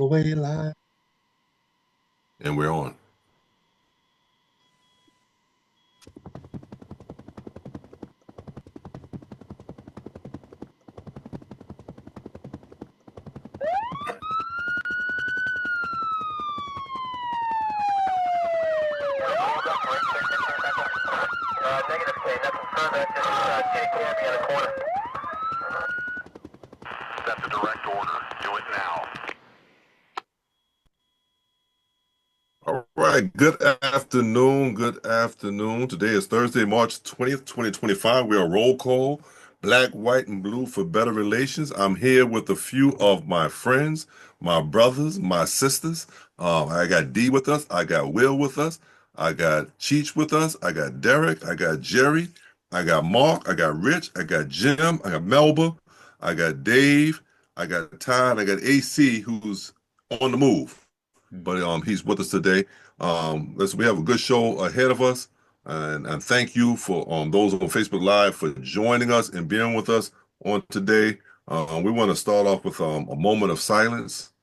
away live. And we're on. Negative, say nothing further. Just take care of the corner. That's a direct order. Do it now. All right. Good afternoon. Good afternoon. Today is Thursday, March 20th, 2025. We are roll call, black, white, and blue for better relations. I'm here with a few of my friends, my brothers, my sisters. I got D with us. I got Will with us. I got Cheech with us. I got Derek. I got Jerry. I got Mark. I got Rich. I got Jim. I got Melba. I got Dave. I got Todd. I got AC, who's on the move, but he's with us today. Listen, we have a good show ahead of us, and thank you for those on Facebook Live for joining us and being with us on today. We want to start off with a moment of silence.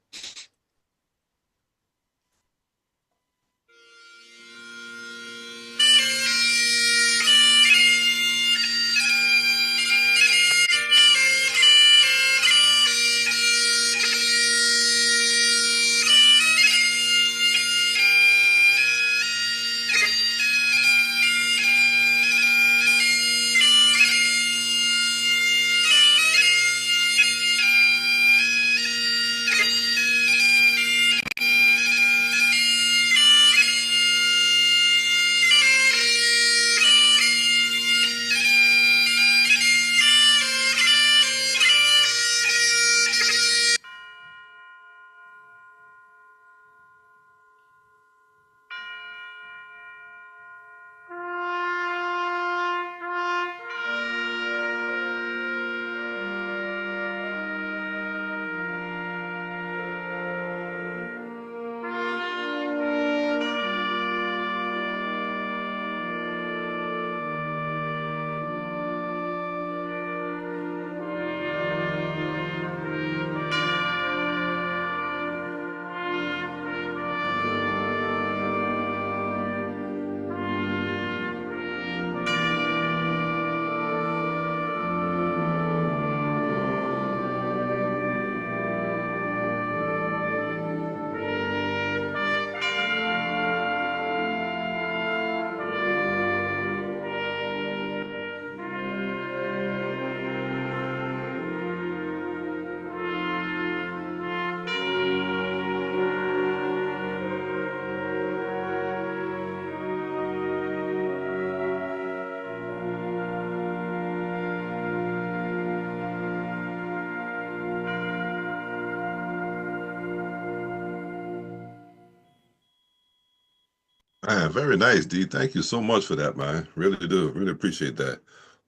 Man, very nice, D. Thank you so much for that, man. Really do. Really appreciate that.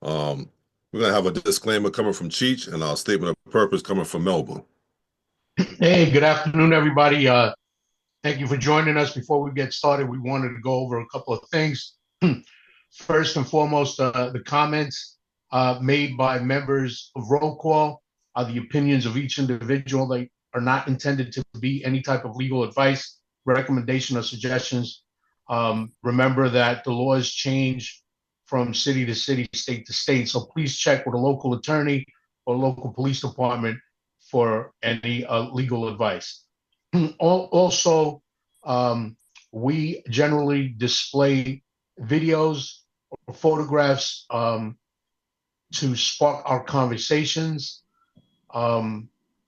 Um, we're gonna have a disclaimer coming from Cheech and our statement of purpose coming from Melba. Hey, good afternoon, everybody. Thank you for joining us. Before we get started, we wanted to go over a couple of things. First and foremost, the comments made by members of Roll Call are the opinions of each individual. They are not intended to be any type of legal advice, recommendation, or suggestions. Remember that the laws change from city to city, state to state. So please check with a local attorney or local police department for any legal advice. Also, we generally display videos or photographs to spark our conversations.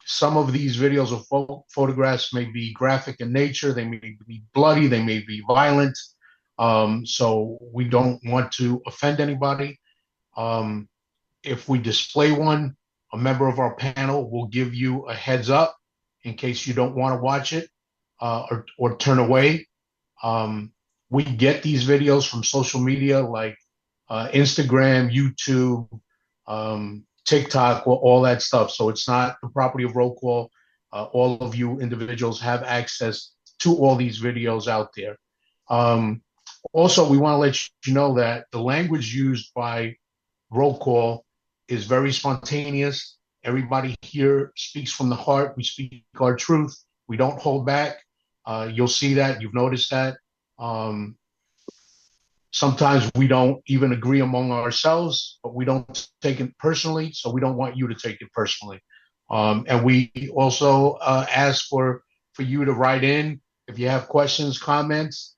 Some of these videos or photographs may be graphic in nature, they may be bloody, they may be violent. So we don't want to offend anybody. If we display one, a member of our panel will give you a heads up in case you don't want to watch it or turn away. We get these videos from social media like Instagram, YouTube, TikTok, all that stuff. So it's not the property of Roll Call. All of you individuals have access to all these videos out there. Also, we want to let you know that the language used by Roll Call is very spontaneous. Everybody here speaks from the heart. We speak our truth. We don't hold back. You'll see that. You've noticed that. Sometimes we don't even agree among ourselves, but we don't take it personally. So we don't want you to take it personally. And we also ask for you to write in if you have questions, comments.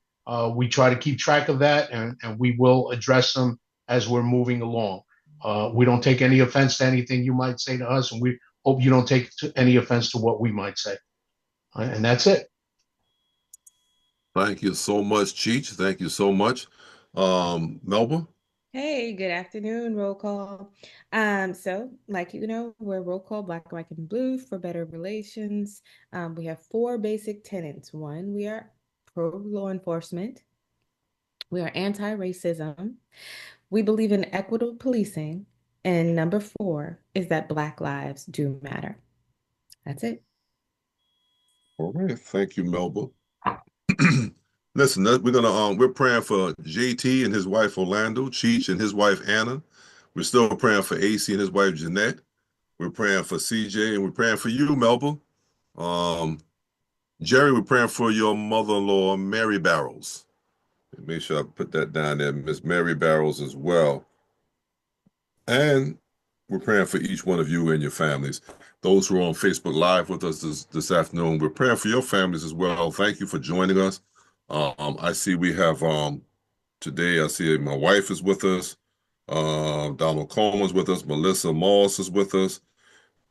We try to keep track of that, and we will address them as we're moving along. We don't take any offense to anything you might say to us, and we hope you don't take any offense to what we might say. And that's it. Thank you so much, Cheech. Thank you so much. Melba? Hey, good afternoon, roll call. So like we're roll call black, white, and blue for better relations. We have four basic tenets. One, we are pro law enforcement. We are anti-racism. We believe in equitable policing. And number four is that Black lives do matter. That's it. All right. Thank you, Melba. Listen, we're praying for JT and his wife Orlando, Cheech and his wife Anna. We're still praying for AC and his wife Jeanette. We're praying for CJ, and we're praying for you, Melba. Um, Jerry, we're praying for your mother-in-law, Mary Barrows. Make sure I put that down there, Miss Mary Barrows as well. And we're praying for each one of you and your families. Those who are on Facebook Live with us this afternoon, we're praying for your families as well. Thank you for joining us. I see we have today, I see my wife is with us. Donald Coleman's with us. Melissa Moss is with us.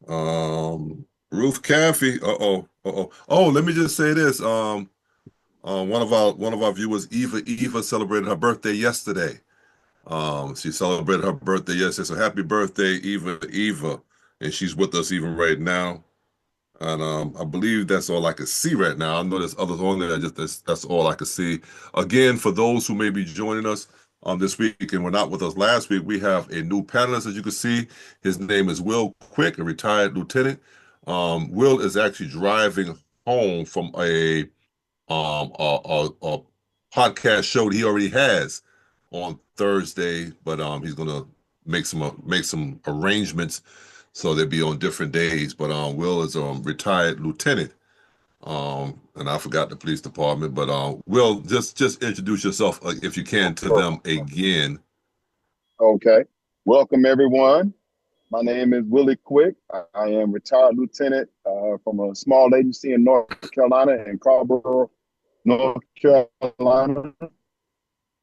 Ruth Caffey. Oh, let me just say this. One of our viewers, Eva celebrated her birthday yesterday. She celebrated her birthday yesterday. So happy birthday, Eva. And she's with us even right now. And I believe that's all I can see right now. I know there's others on there. That's all I can see. Again, for those who may be joining us this week and were not with us last week, we have a new panelist, as you can see. His name is Will Quick, a retired lieutenant. Will is actually driving home from a podcast show that he already has on Thursday, but he's gonna make some arrangements so they'll be on different days. But Will is a retired lieutenant. And I forgot the police department, but Will, just introduce yourself if you can to them again. Okay. Welcome, everyone. My name is Willie Quick. I am retired lieutenant from a small agency in North Carolina, in Carrboro, North Carolina.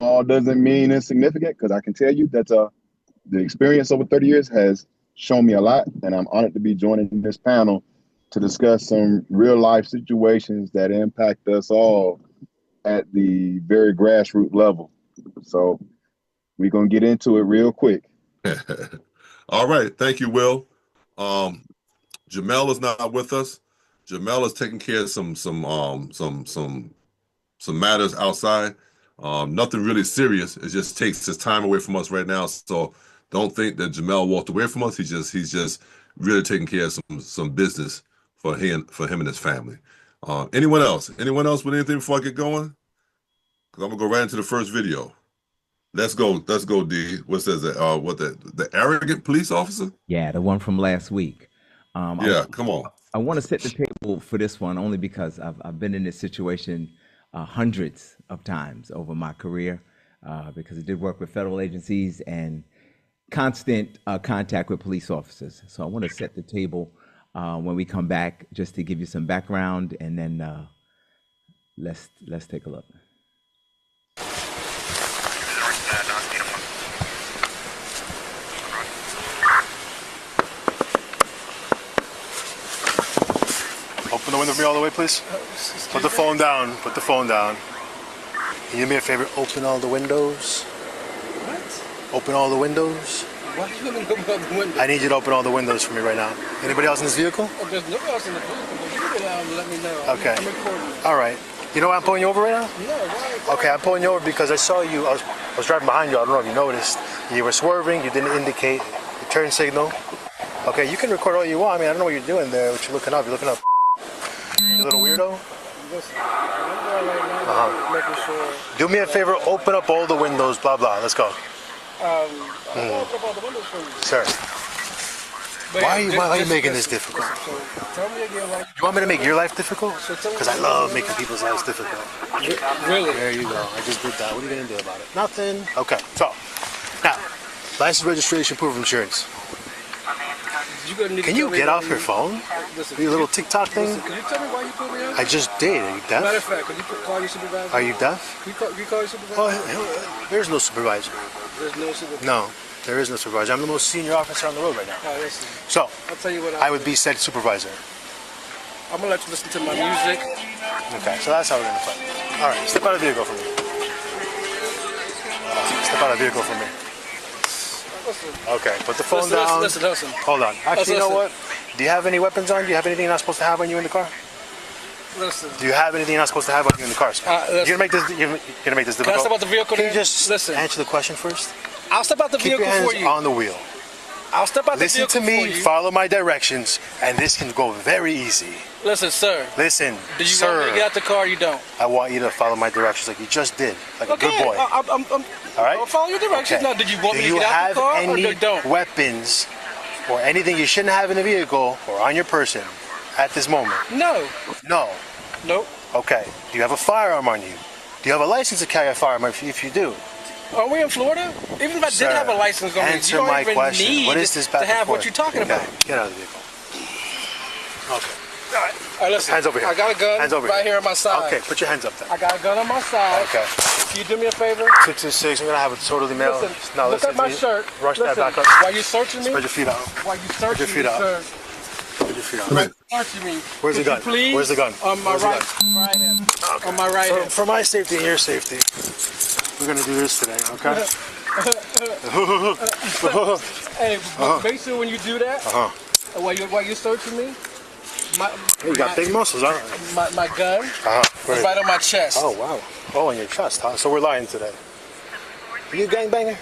All doesn't mean insignificant, because I can tell you that the experience over 30 years has shown me a lot, and I'm honored to be joining this panel to discuss some real life situations that impact us all at the very grassroots level. So we're going to get into it real quick. All right. Thank you, Will. Jamel is not with us. Jamel is taking care of some matters outside. Nothing really serious. It just takes his time away from us right now. So don't think that Jamel walked away from us. He's just really taking care of some business for him and his family. Anyone else? Anyone else with anything before I get going? Because I'm gonna go right into the first video. Let's go, D. What says that? The arrogant police officer? Yeah, the one from last week. Yeah, come on. I want to set the table for this one only because I've been in this situation hundreds of times over my career because I did work with federal agencies and constant contact with police officers. So I want to set the table when we come back just to give you some background, and then let's take a look. Open the window for me all the way, please. Put the phone down. Put the phone down. Can you do me a favor? Open all the windows. What? Open all the windows. Why do you want me to open all the windows? I need you to open all the windows for me right now. Anybody else in this vehicle? Oh, there's nobody else in the vehicle, but you can let me know. Okay. I'm recording. All right. You know why I'm pulling you over right now? Yeah, why? Okay, I'm pulling you over because I saw you. I was driving behind you. I don't know if you noticed. You were swerving. You didn't indicate the turn signal. Okay, you can record all you want. I mean, I don't know what you're doing there. What you're looking up. You're looking up. You little weirdo. Listen, I'm right now, making sure. Do me a favor. Open up all the windows. Blah blah. Let's go. I'll open up all the windows for you. Sir. Why are you making this difficult? So tell me again why. You want me to make your life difficult? So tell me Because I love making people's lives difficult. Really? There you go. I just did that. What are you going to do about it? Nothing. Okay. So, now, license, registration, proof of insurance. You gonna need to Can you tell me get why off your phone? Listen, Your little TikTok thing? Listen, can you tell me why you put me on? I just did. Are you Matter of deaf? fact, can you call your supervisor? Are you deaf? Can you call your supervisor? Oh, there's no supervisor. There's no supervisor. No, there is no supervisor. I'm the most senior officer on the road right now. All right, listen. So, I'll tell you what I would be said supervisor. I'm gonna let you listen to my music. Okay, so that's how we're going to play. All right, step out of the vehicle for me. Step out of the vehicle for me. Listen. Okay, put the phone Listen, down. listen. Hold on. Actually, you know Listen. what? Do you have any weapons on you? Do you have anything you're not supposed to have on you in the car? Listen. Do you have anything you're not supposed to have on you in the car, sir? Listen. You're gonna make this difficult. Can I step out the vehicle Can you then? just Listen. answer the question first? I'll step out the Keep your vehicle hands for you. on the wheel. I'll step out the Listen vehicle to me, for you. follow my directions, and this can go very easy. Listen, sir. Listen, Do you sir, want me to get out the car or you don't? I want you to follow my directions like you just did, like Okay, a good boy. I'm All right? I'll follow your directions. Okay. Now, did you want Do me to you get out have the car or any you don't? weapons or anything you shouldn't have in the vehicle or on your person at this moment? No. No. Nope. Okay. Do you have a firearm on you? Do you have a license to carry a firearm if you do? Are we in Florida? Even if I Sir, did have a license on me, you answer don't my even question. need What is this back to and have what forth? you're talking Okay, about. get out of the vehicle. Okay. All right, listen. Hands over here. I got a gun Hands over right here on my side. Okay, put your hands up there. I got a gun on my side. Okay. Can you do me a favor? 226, I'm gonna have it totally mailed. Listen, No, look listen at my to me. shirt. Rush Listen, that back up. While you're searching me, Spread your feet out. while you searching feet me, out. sir, Put your feet out. Come here. searching me. Where's the Could gun? you please? Where's the gun? On my Where's the right, right hand. On my right hand. For my safety and your safety, we're gonna do this today, okay? Hey, but make sure when you do that, while you're searching me, You got big muscles, huh? my gun is right on my chest. Oh, wow. Oh, on your chest, huh? So we're lying today. Are you a gangbanger?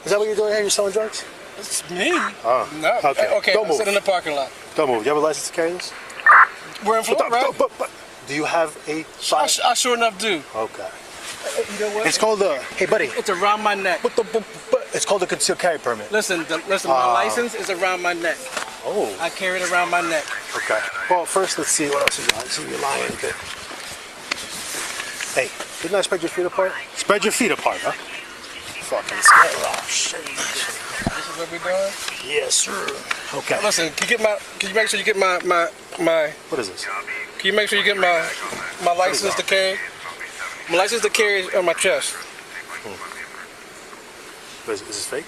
Is that what you're doing here? You're selling drugs? It's me? Oh, No. okay. Okay, Don't I'm move. sitting in the parking lot. Don't move. You have a license to carry this? We're in Florida, right? But, do you have a I sure enough do. Okay. You know what? It's called the, hey buddy, It's around my neck. it's called the concealed carry permit. Listen, my license is around my neck. Oh, I carry it around my neck. okay. Well, first let's see what else you got. See, you're lying a bit. Hey, didn't I spread your feet apart? Spread your feet apart, huh? Fucking scared. Oh, shit. This is what we're doing? Yes, sir. Okay. Listen, can you make sure you get my What is this? can you make sure you get my license to carry? My license to carry is on my chest. Is this fake?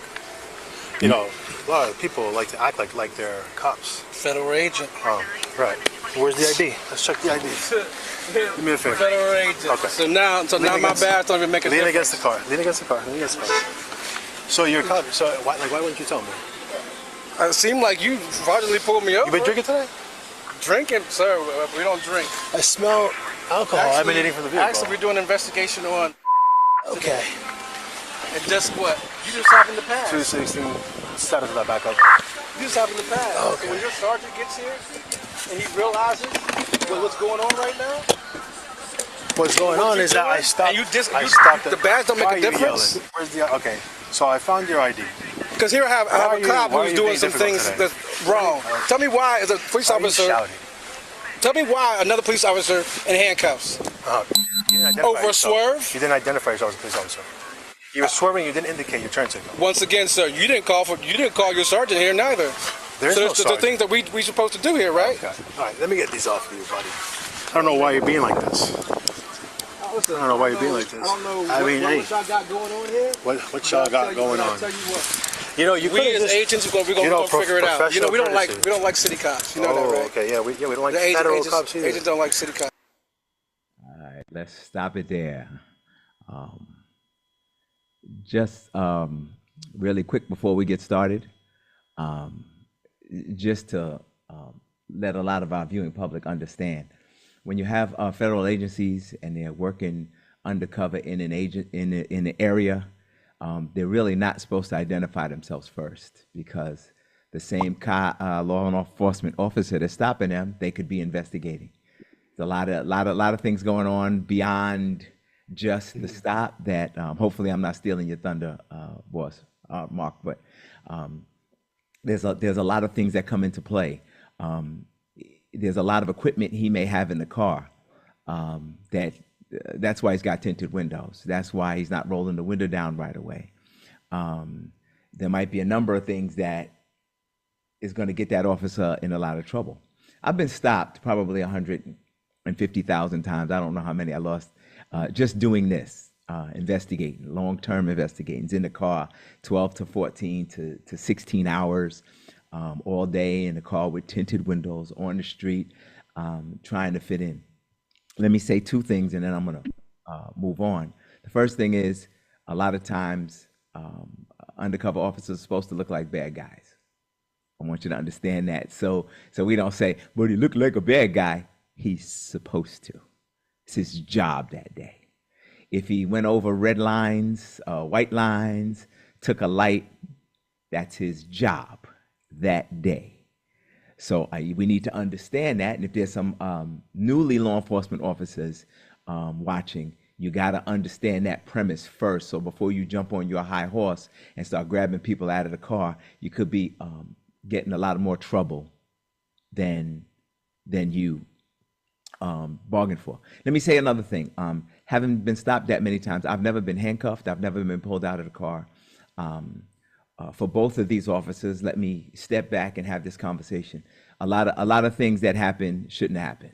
You know, a lot of people like to act like they're cops. Federal agent. Oh, right. Where's the ID? Let's check the ID. Do me a favor. Federal agent. Okay. So now my against- badge don't even make a Lean difference. against the car. Lean against the car. Lean against the car. So you're a cop. So why wouldn't you tell me? It seemed like you fraudulently pulled me over. You been drinking today? Drinking, sir. We don't drink. I smell alcohol emanating from the vehicle. Actually, we're doing an investigation on. Okay. And just what? You just happened to pass. 216. Status of that backup. You just happened to pass. Okay. So when your sergeant gets here and he realizes what's going on right now, What's going what on you is that doing, I stopped. and you just I you, stopped. the badge don't make Why a are you difference. yelling? Where's the? Okay. So I found your ID. Because here I have are a you- cop why are who's you doing being some difficult things today? that's wrong. Tell me why, as a police Why are you officer, shouting? tell me why another police officer in handcuffs. You didn't identify Over a yourself. swerve? You didn't identify yourself as a police officer. You were swerving. You didn't indicate your turn signal. Once again, sir, you didn't call your sergeant here neither. There's so no there's the sergeant. things that we supposed to do here, right? Okay. All right. Let me get these off of you, buddy. I don't know why you're being like this. Listen, I don't know why you're being like this. I don't know I mean, hey. what y'all got going on here. What y'all got going I'll on? tell you what. You know, you We could've as just, agents, we're gonna figure it out. You know, we don't like city cops. You know Oh, that, right? okay. Yeah, we don't like The federal cops either. agents don't like city cops. All right, let's stop it there. Just really quick before we get started, just to let a lot of our viewing public understand, when you have federal agencies and they're working undercover in in the area, they're really not supposed to identify themselves first, because the same law enforcement officer that's stopping them, they could be investigating. There's a lot of things going on beyond just the stop that hopefully I'm not stealing your thunder, boss, Mark, but there's a lot of things that come into play. Um, there's a lot of equipment he may have in the car that's why he's got tinted windows. That's why he's not rolling the window down right away. There might be a number of things that is going to get that officer in a lot of trouble. I've been stopped probably 150,000 times. I don't know how many I lost just doing this, investigating, long-term investigations in the car, 12 to 14 to 16 hours all day in the car with tinted windows on the street, trying to fit in. Let me say two things and then I'm going to move on. The first thing is a lot of times undercover officers are supposed to look like bad guys. I want you to understand that. So we don't say, but he looked like a bad guy. He's supposed to. It's his job that day. If he went over red lines, white lines, took a light, that's his job that day. So we need to understand that. And if there's some newly law enforcement officers watching, you got to understand that premise first. So before you jump on your high horse and start grabbing people out of the car, you could be getting a lot more trouble than you bargained for. Let me say another thing. Having been stopped that many times, I've never been handcuffed. I've never been pulled out of the car. For both of these officers, let me step back and have this conversation. A lot of things that happen shouldn't happen.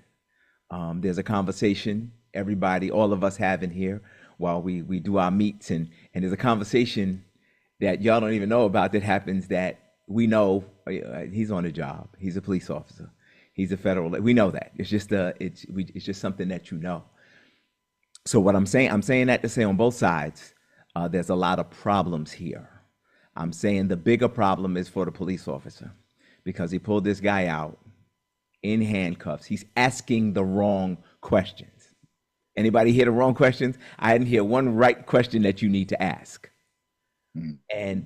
There's a conversation everybody, all of us have in here while we do our meets, and there's a conversation that y'all don't even know about that happens that we know he's on a job. He's a police officer. He's a federal. We know that. It's just something that you know. So what I'm saying that to say on both sides, there's a lot of problems here. I'm saying the bigger problem is for the police officer because he pulled this guy out in handcuffs. He's asking the wrong questions. Anybody hear the wrong questions? I didn't hear one right question that you need to ask.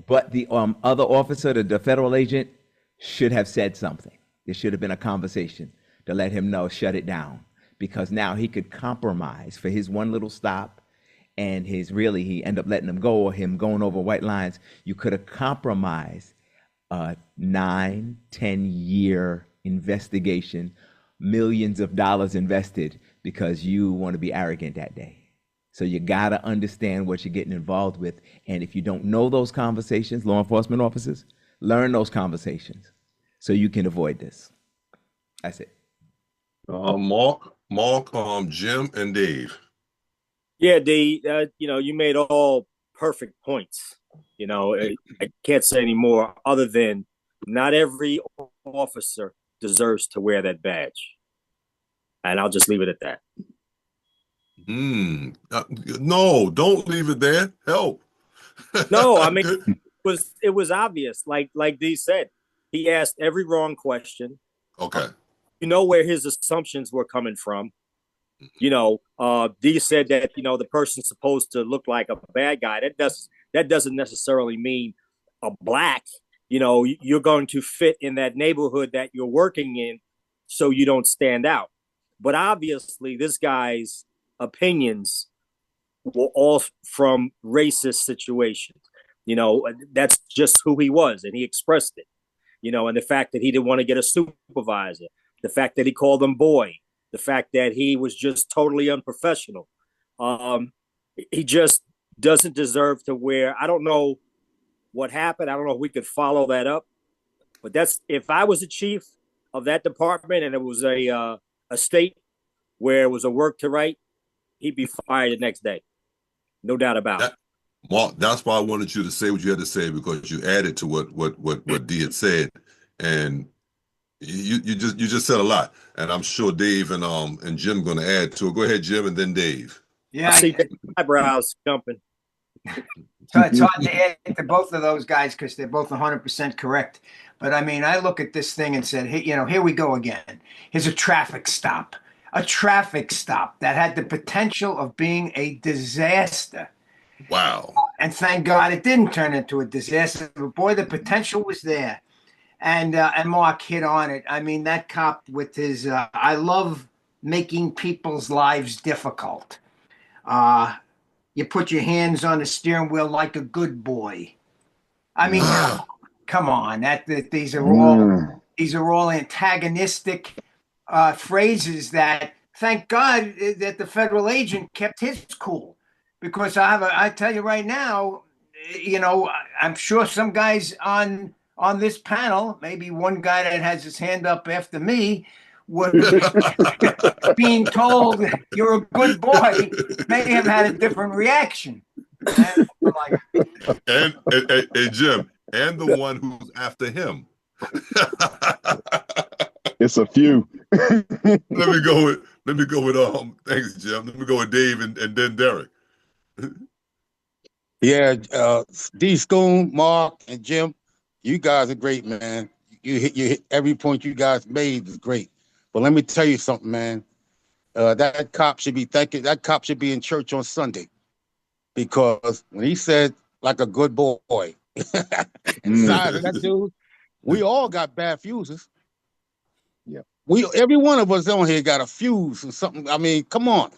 But the other officer, the federal agent, should have said something. There should have been a conversation to let him know, shut it down, because now he could compromise for his one little stop. And he ended up letting him go, or him going over white lines. You could have compromised a 9-10 year investigation, millions of dollars invested because you want to be arrogant that day. So you got to understand what you're getting involved with. And if you don't know those conversations, law enforcement officers, learn those conversations so you can avoid this. That's it. Mark, Jim, and Dave. Yeah, D, you made all perfect points. I can't say any more other than not every officer deserves to wear that badge. And I'll just leave it at that. No, don't leave it there. Help. No, I mean, it was obvious. Like D said, he asked every wrong question. Okay. You know where his assumptions were coming from. D said that, the person's supposed to look like a bad guy. That doesn't necessarily mean a black. You're going to fit in that neighborhood that you're working in so you don't stand out. But obviously, this guy's opinions were all from racist situations. That's just who he was, and he expressed it. And the fact that he didn't want to get a supervisor, the fact that he called him boy, the fact that he was just totally unprofessional. He just doesn't deserve to wear. I don't know what happened. I don't know if we could follow that up. But if I was the chief of that department and it was a state where it was a work to right, he'd be fired the next day. No doubt about it. Mark, that's why I wanted you to say what you had to say, because you added to what D had said. And you just said a lot, and I'm sure Dave and Jim going to add to it. Go ahead, Jim, and then Dave. Yeah, I see eyebrows jumping. So it's hard to add to both of those guys because they're both 100% correct. But I mean, I look at this thing and said, hey, here we go again. Here's a traffic stop that had the potential of being a disaster. Wow. And thank God it didn't turn into a disaster. But boy, the potential was there. And Mark hit on it. I mean, that cop with his, I love making people's lives difficult. You put your hands on the steering wheel like a good boy. I mean, Come on, these are all Mm. antagonistic phrases that thank God that the federal agent kept his cool, because I tell you right now, I'm sure some guys on this panel, maybe one guy that has his hand up after me, would being told you're a good boy may have had a different reaction. And Jim, and the one who's after him. It's a few. Let me go with thanks, Jim. Let me go with Dave and then Derek. Yeah, D Schoon, Mark, and Jim, you guys are great, man. You hit every point you guys made is great. But let me tell you something, man. That cop should be thinking. That cop should be in church on Sunday, because when he said like a good boy, inside of that dude, we all got bad fuses. Yeah, every one of us on here got a fuse or something. I mean, come on.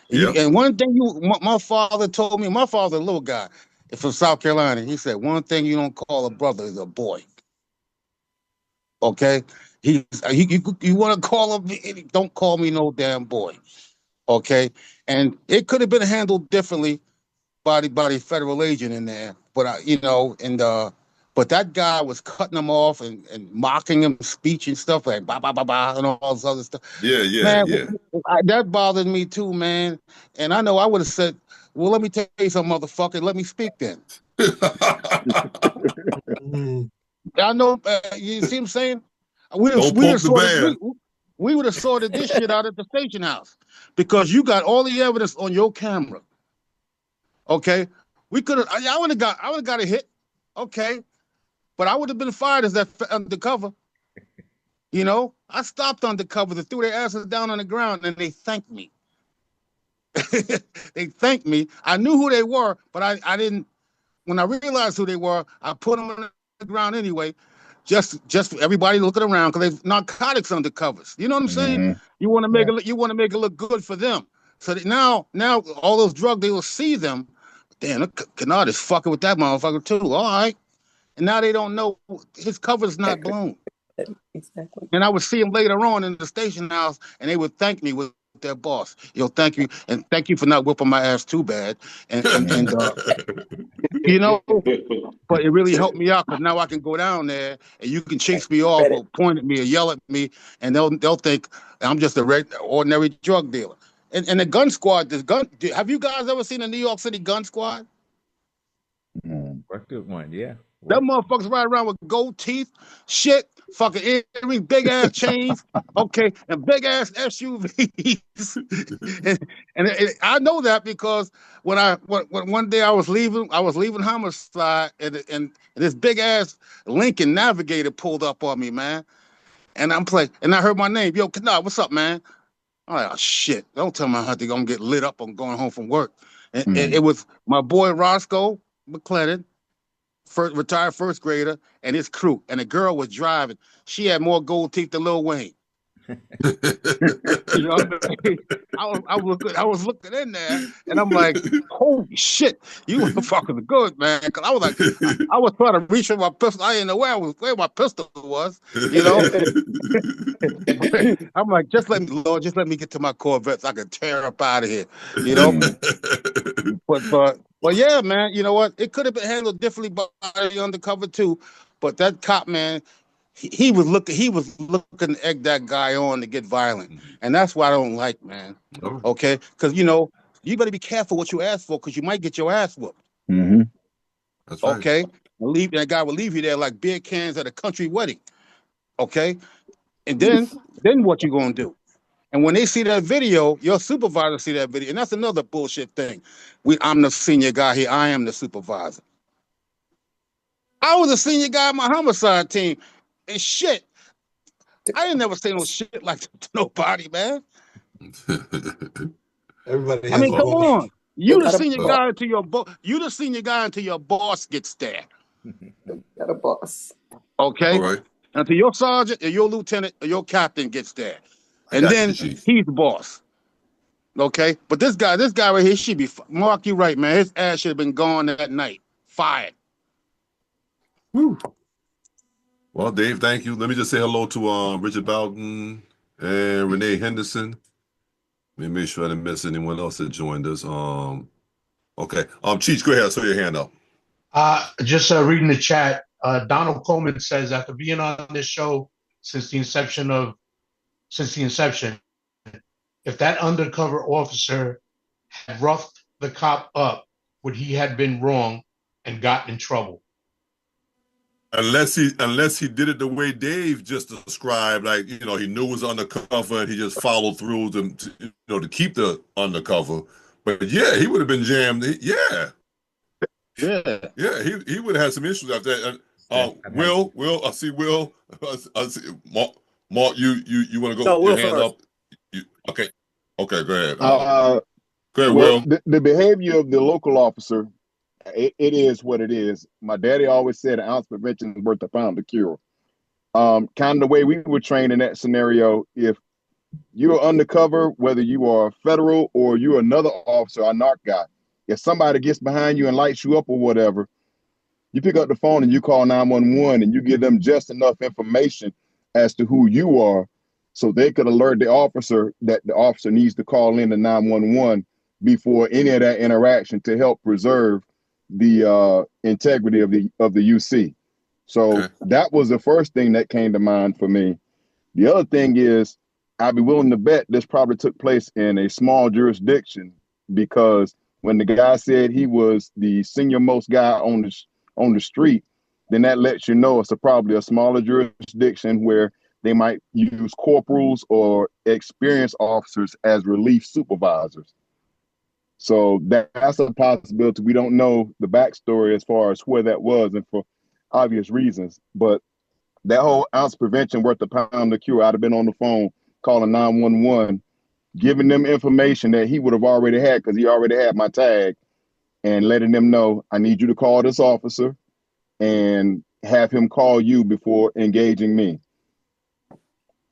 Yeah. And one thing my father told me, my father's a little guy from South Carolina. He said, one thing you don't call a brother is a boy. Okay? You want to call him, don't call me no damn boy. Okay? And it could have been handled differently by the federal agent in there. But, but that guy was cutting him off and mocking him, speech and stuff like bah, bah, bah, bah, and all this other stuff. Yeah. Man, that bothered me too, man. And I know I would have said, well, let me tell you something, motherfucker. Let me speak then. I know, you see what I'm saying? We would have sorted this shit out at the station house, because you got all the evidence on your camera. Okay? We could have, I would have got a hit. Okay. But I would have been fired as that undercover. You know, I stopped undercover. They threw their asses down on the ground and they thanked me. They thanked me. I knew who they were, but I didn't. When I realized who they were, I put them on the ground anyway. Just everybody looking around, because they're narcotics undercovers. You know what I'm saying? Mm-hmm. You want to make it look good for them. So that now all those drug dealers see them. Damn, Kennard is fucking with that motherfucker too. All right. And now they don't know his cover's not blown. Exactly. And I would see him later on in the station house, and they would thank me with their boss. Thank you, and thank you for not whipping my ass too bad. And you know, but it really helped me out, because now I can go down there and you can chase me off or point at me or yell at me, and they'll think I'm just a ordinary drug dealer. And the gun squad, have you guys ever seen a New York City gun squad? Worked with one, yeah. That motherfuckers ride around with gold teeth, shit, fucking earrings, big ass chains, okay, and big ass SUVs. and I know that because when one day I was leaving homicide, and this big ass Lincoln Navigator pulled up on me, man. And and I heard my name, yo, Kennard, what's up, man? I'm like, oh shit! Don't tell me how they're gonna get lit up on going home from work. And it was my boy Roscoe McClellan, retired first grader, and his crew, and the girl was driving. She had more gold teeth than Lil Wayne. You know, I was looking in there, and I'm like, holy shit, you motherfuckers are good, man. Because I was like, I was trying to reach for my pistol. I didn't know where my pistol was. You know, I'm like, Lord, just let me get to my Corvette so I can tear up out of here. You know, but yeah, man. You know what? It could have been handled differently by the undercover too. But that cop, man, he was looking to egg that guy on to get violent, and that's what I don't like, man. Okay, because you better be careful what you ask for, because you might get your ass whooped. Mm-hmm. That's right. Okay, that guy will leave you there like beer cans at a country wedding. Okay, and then what you gonna do? And when they see that video, your supervisor see that video, and that's another bullshit thing. I'm the senior guy here. I am the supervisor. I was a senior guy on my homicide team. And shit, I didn't never say no shit like that to nobody, man. Everybody. I mean, come on. You the senior guy until your boss gets there. Got a boss. Okay. All right. Until your sergeant or your lieutenant or your captain gets there, and then he's the boss. Okay. But this guy right here, should be Mark. You right, man. His ass should have been gone that night. Fired. Woo. Well, Dave, thank you. Let me just say hello to Richard Bowden and Renee Henderson. Let me make sure I didn't miss anyone else that joined us. Okay. Cheech, go ahead. I saw your hand up. Just reading the chat. Donald Coleman says, after being on this show since the inception, if that undercover officer had roughed the cop up, would he have been wrong and gotten in trouble? Unless he did it the way Dave just described, like, he knew it was undercover and he just followed through to keep the undercover. But yeah, he would have been jammed. Yeah, he would have had some issues after that. Will, I see Will. I see Mark. You want to go? No, Your Will hand first. up. Okay, go ahead. Well, Will. the behavior of the local officer, it is what it is. My daddy always said an ounce prevention is worth a pound of cure. Kind of the way we were trained in that scenario, if you're undercover, whether you are federal or you're another officer, a narc guy, if somebody gets behind you and lights you up or whatever, you pick up the phone and you call 911 and you give them just enough information as to who you are so they could alert the officer that the officer needs to call in to 911 before any of that interaction to help preserve the integrity of the UC. So that was the first thing that came to mind for me. The other thing is, I'd be willing to bet this probably took place in a small jurisdiction, because when the guy said he was the senior most guy on the street, then that lets you know it's probably a smaller jurisdiction where they might use corporals or experienced officers as relief supervisors. So that's a possibility. We don't know the backstory as far as where that was, and for obvious reasons. But that whole ounce prevention worth a pound of cure, I'd have been on the phone calling 911, giving them information that he would have already had because he already had my tag, and letting them know, I need you to call this officer and have him call you before engaging me,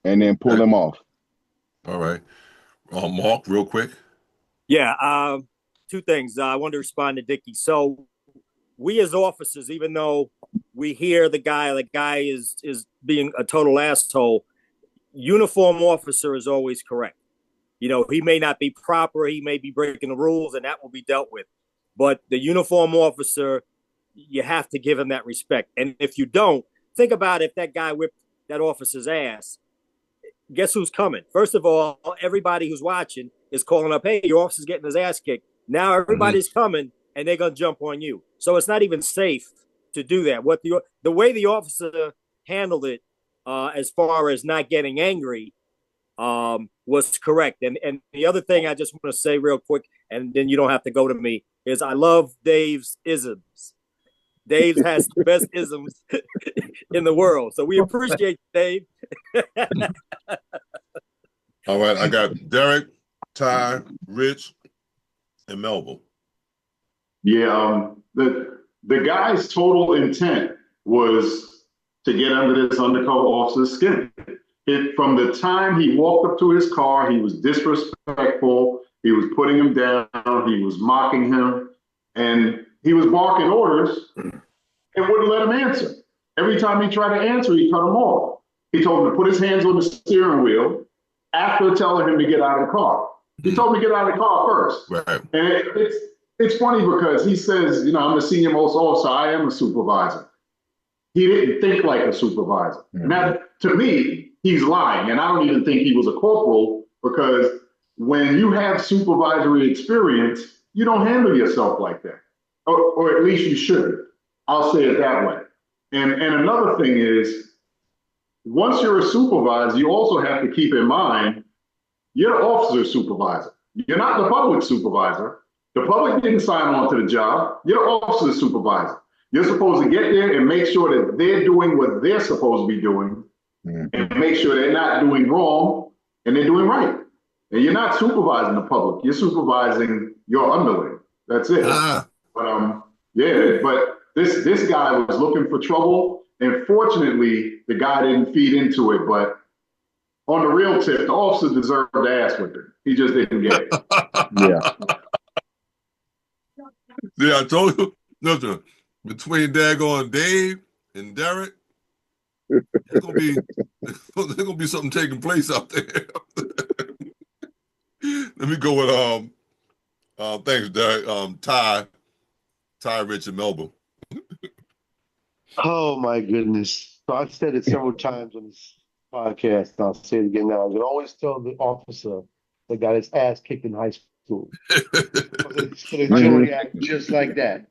and then pull him off. All right. Mark, real quick. Yeah, two things. I wanted to respond to Dickie. So we as officers, even though we hear the guy is being a total asshole, uniform officer is always correct. He may not be proper, he may be breaking the rules, and that will be dealt with. But the uniform officer, you have to give him that respect. And if you don't, think about if that guy whipped that officer's ass, guess who's coming? First of all, everybody who's watching is calling up, hey, your officer's getting his ass kicked. Now everybody's coming, and they're going to jump on you. So it's not even safe to do that. What the way the officer handled it, as far as not getting angry, was correct. And the other thing I just want to say real quick, and then you don't have to go to me, is I love Dave's isms. Dave has the best isms in the world. So we appreciate you, Dave. All right, I got Derek, Ty, Rich, and Melville. Yeah, the guy's total intent was to get under this undercover officer's skin. From the time he walked up to his car, he was disrespectful. He was putting him down. He was mocking him, and he was barking orders and wouldn't let him answer. Every time he tried to answer, he cut him off. He told him to put his hands on the steering wheel after telling him to get out of the car. He told me to get out of the car first. Right. And it's funny because he says, I'm the senior most officer. I am a supervisor. He didn't think like a supervisor. And that, to me, he's lying. And I don't even think he was a corporal, because when you have supervisory experience, you don't handle yourself like that. Or at least you shouldn't. I'll say it that way. And another thing is, once you're a supervisor, you also have to keep in mind, you're the officer supervisor. You're not the public supervisor. The public didn't sign on to the job. You're the officer supervisor. You're supposed to get there and make sure that they're doing what they're supposed to be doing, and make sure they're not doing wrong and they're doing right. And you're not supervising the public. You're supervising your underling. That's it. But but this guy was looking for trouble, and fortunately, the guy didn't feed into it. But on the real tip, the officer deserved the ass with it. He just didn't get it. Yeah, I told you. Listen, between daggone Dave and Derek, there's gonna be there's gonna be something taking place out there. Let me go with thanks, Derek. Ty, Rich, and Melba. Oh my goodness. So I've said it several times on this podcast, and I'll say it again now. I would always tell the officer that got his ass kicked in high school. So they generally act just like that.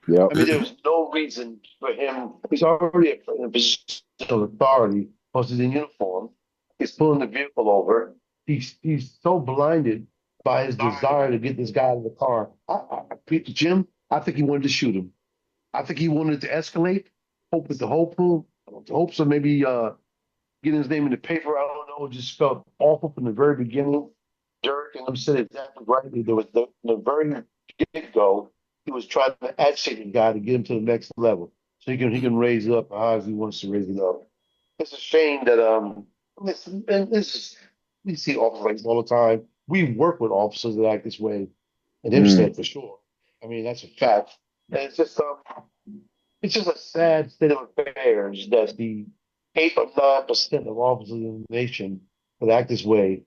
Yep. I mean, there was no reason for him. He's already in a position of authority, plus he's in uniform. He's pulling the vehicle over. He's so blinded by his desire to get this guy out of the car. Jim, I think he wanted to shoot him. I think he wanted to escalate, hope with the hopes of maybe getting his name in the paper. I don't know. It just felt awful from the very beginning. Dirk and them said exactly rightly. There was the very get-go, he was trying to agitate the guy to get him to the next level, so he can raise it up how he wants to raise it up. It's a shame that we see officers all the time. We work with officers that act this way, and Hempstead for sure. I mean, that's a fact. And it's just a sad state of affairs that the 8 or 9% of officers in the nation that act this way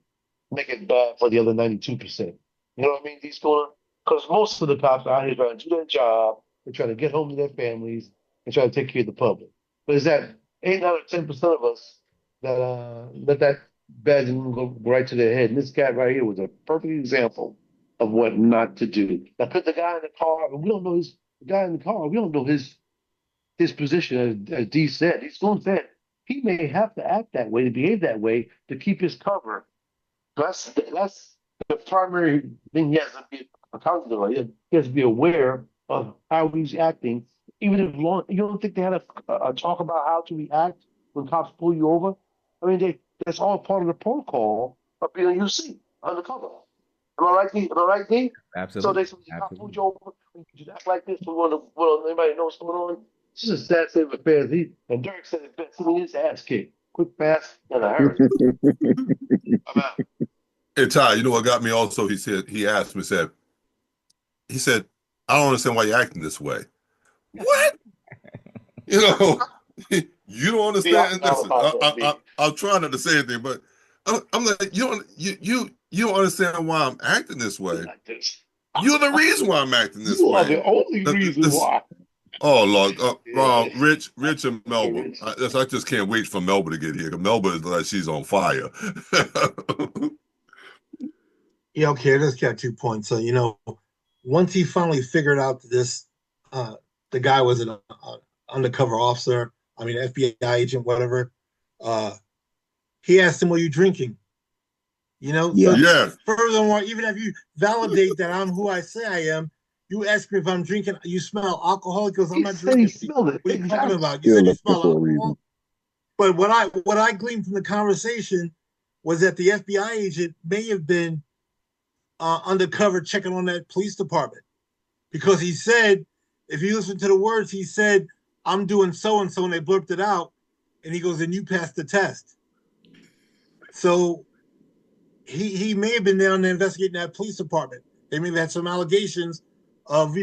make it bad for the other 92%. You know what I mean? Because most of the cops out here trying to do their job, they're trying to get home to their families and try to take care of the public. But it's that 8 out of 10% of us that let that bad go right to their head. And this guy right here was a perfect example of what not to do. Now, put the guy in the car, and we don't know the guy in the car, we don't know his position, as Dee said. He's going to say he may have to act that way, to behave that way, to keep his cover. That's the primary thing he has to be accountable for. He has to be aware of how he's acting. Even if you don't think they had a talk about how to react when cops pull you over? I mean, that's all part of the protocol of being a UC undercover. Am I right, D? Am I right, D? Absolutely. So the cop pulled you over, you should act like this. Anybody know what's going on? It's just a sad state of affairs. And Dirk said it best. He his ass kicked. Quick, fast, and a hurry. I'm out. Hey Ty, you know what got me also? He said, I don't understand why you're acting this way. What? You know, you don't understand. I'm trying not to say anything, but I'm like, you don't understand why I'm acting this way. You're the reason why I'm acting this way. You are the only reason why. Oh Lord, Rich and Melba. I just can't wait for Melba to get here. Because Melba is like she's on fire. Yeah, okay, I just got 2 points. So, once he finally figured out that the guy was an undercover officer, FBI agent, whatever, he asked him, "Are you drinking?" So Yeah. furthermore, even if you validate that I'm who I say I am, you ask me if I'm drinking, you smell alcohol? He goes, "I'm not drinking." He smelled it. What are you talking about? You said you smell alcohol? But what I gleaned from the conversation was that the FBI agent may have been undercover checking on that police department, because he said, if you listen to the words, he said, "I'm doing so and so," and they blurted it out, and he goes, "And you passed the test." So he may have been down there investigating that police department. They may have had some allegations of